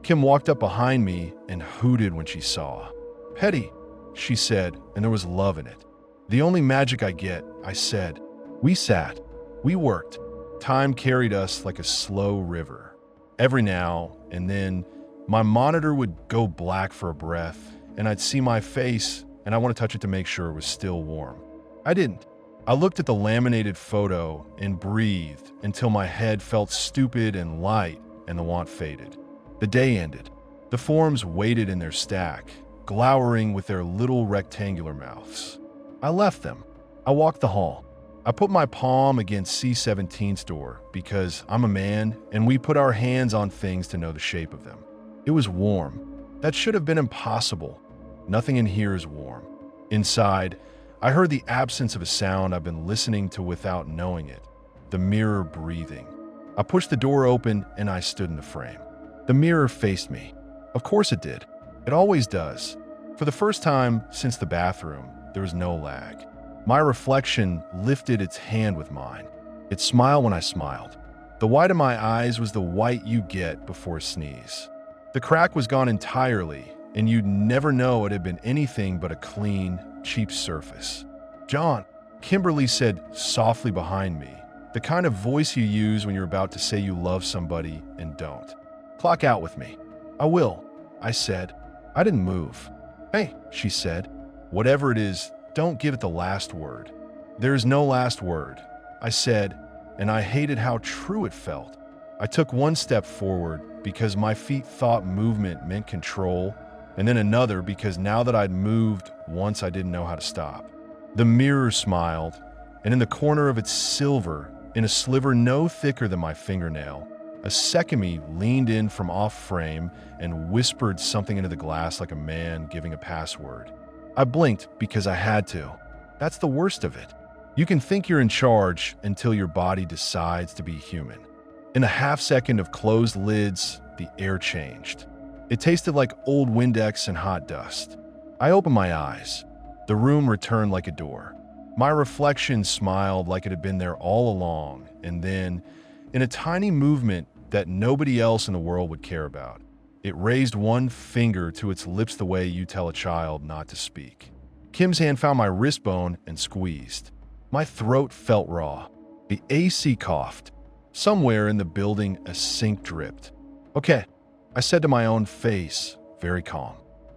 Kim walked up behind me and hooted when she saw. "Petty," she said, and there was love in it. "The only magic I get," I said. We sat. We worked. Time carried us like a slow river. Every now and then, my monitor would go black for a breath, and I'd see my face, and I want to touch it to make sure it was still warm. I didn't. I looked at the laminated photo and breathed until my head felt stupid and light and the want faded. The day ended. The forms waited in their stack, glowering with their little rectangular mouths. I left them. I walked the hall. I put my palm against C-17's door because I'm a man and we put our hands on things to know the shape of them. It was warm. That should have been impossible. Nothing in here is warm. Inside, I heard the absence of a sound I've been listening to without knowing it. The mirror breathing. I pushed the door open and I stood in the frame. The mirror faced me. Of course it did. It always does. For the first time since the bathroom, there was no lag. My reflection lifted its hand with mine. It smiled when I smiled. The white of my eyes was the white you get before a sneeze. The crack was gone entirely, and you'd never know it had been anything but a clean, cheap surface. "John," Kimberly said softly behind me, the kind of voice you use when you're about to say you love somebody and don't. "Clock out with me." "I will," I said. I didn't move. "Hey," she said, "whatever it is, don't give it the last word." "There is no last word," I said, and I hated how true it felt. I took one step forward because my feet thought movement meant control, and then another because now that I'd moved once, I didn't know how to stop. The mirror smiled, and in the corner of its silver, in a sliver no thicker than my fingernail, a second me leaned in from off frame and whispered something into the glass like a man giving a password. I blinked because I had to. That's the worst of it. You can think you're in charge until your body decides to be human. In a half second of closed lids, the air changed. It tasted like old Windex and hot dust. I opened my eyes. The room returned like a door. My reflection smiled like it had been there all along, and then, in a tiny movement that nobody else in the world would care about, it raised one finger to its lips the way you tell a child not to speak. Kim's hand found my wrist bone and squeezed. My throat felt raw. The AC coughed. Somewhere in the building, a sink dripped. "Okay," I said to my own face, very calm.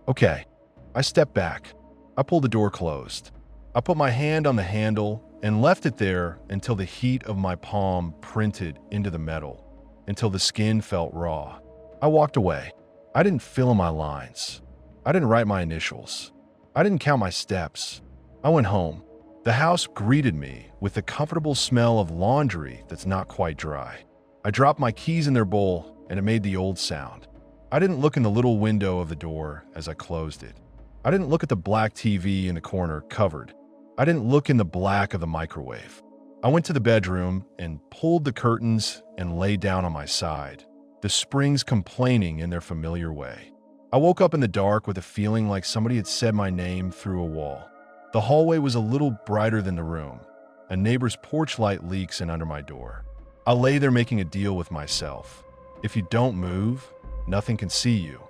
"Okay." I stepped back. I pulled the door closed. I put my hand on the handle and left it there until the heat of my palm printed into the metal, until the skin felt raw. I walked away. I didn't fill in my lines. I didn't write my initials. I didn't count my steps. I went home. The house greeted me with the comfortable smell of laundry that's not quite dry. I dropped my keys in their bowl, and it made the old sound. I didn't look in the little window of the door as I closed it. I didn't look at the black TV in the corner covered. I didn't look in the black of the microwave. I went to the bedroom and pulled the curtains and lay down on my side, the springs complaining in their familiar way. I woke up in the dark with a feeling like somebody had said my name through a wall. The hallway was a little brighter than the room. A neighbor's porch light leaks in under my door. I lay there making a deal with myself. If you don't move, nothing can see you.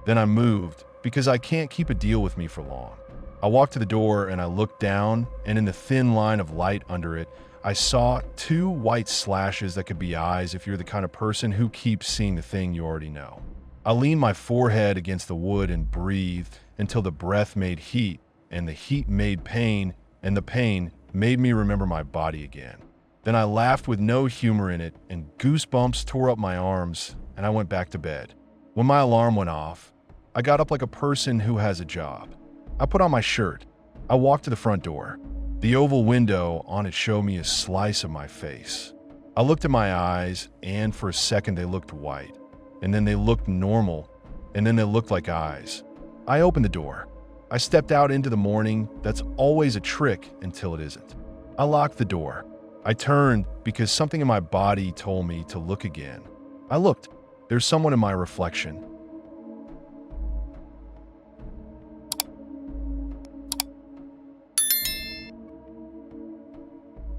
Then I moved because I can't keep a deal with me for long. I walked to the door and I looked down, and in the thin line of light under it, I saw 2 white slashes that could be eyes if you're the kind of person who keeps seeing the thing you already know. I leaned my forehead against the wood and breathed until the breath made heat, and the heat made pain, and the pain made me remember my body again. Then I laughed with no humor in it, and goosebumps tore up my arms, and I went back to bed. When my alarm went off, I got up like a person who has a job. I put on my shirt. I walked to the front door. The oval window on it showed me a slice of my face. I looked at my eyes, and for a second they looked white, and then they looked normal, and then they looked like eyes. I opened the door. I stepped out into the morning. That's always a trick until it isn't. I locked the door. I turned because something in my body told me to look again. I looked. There's someone in my reflection.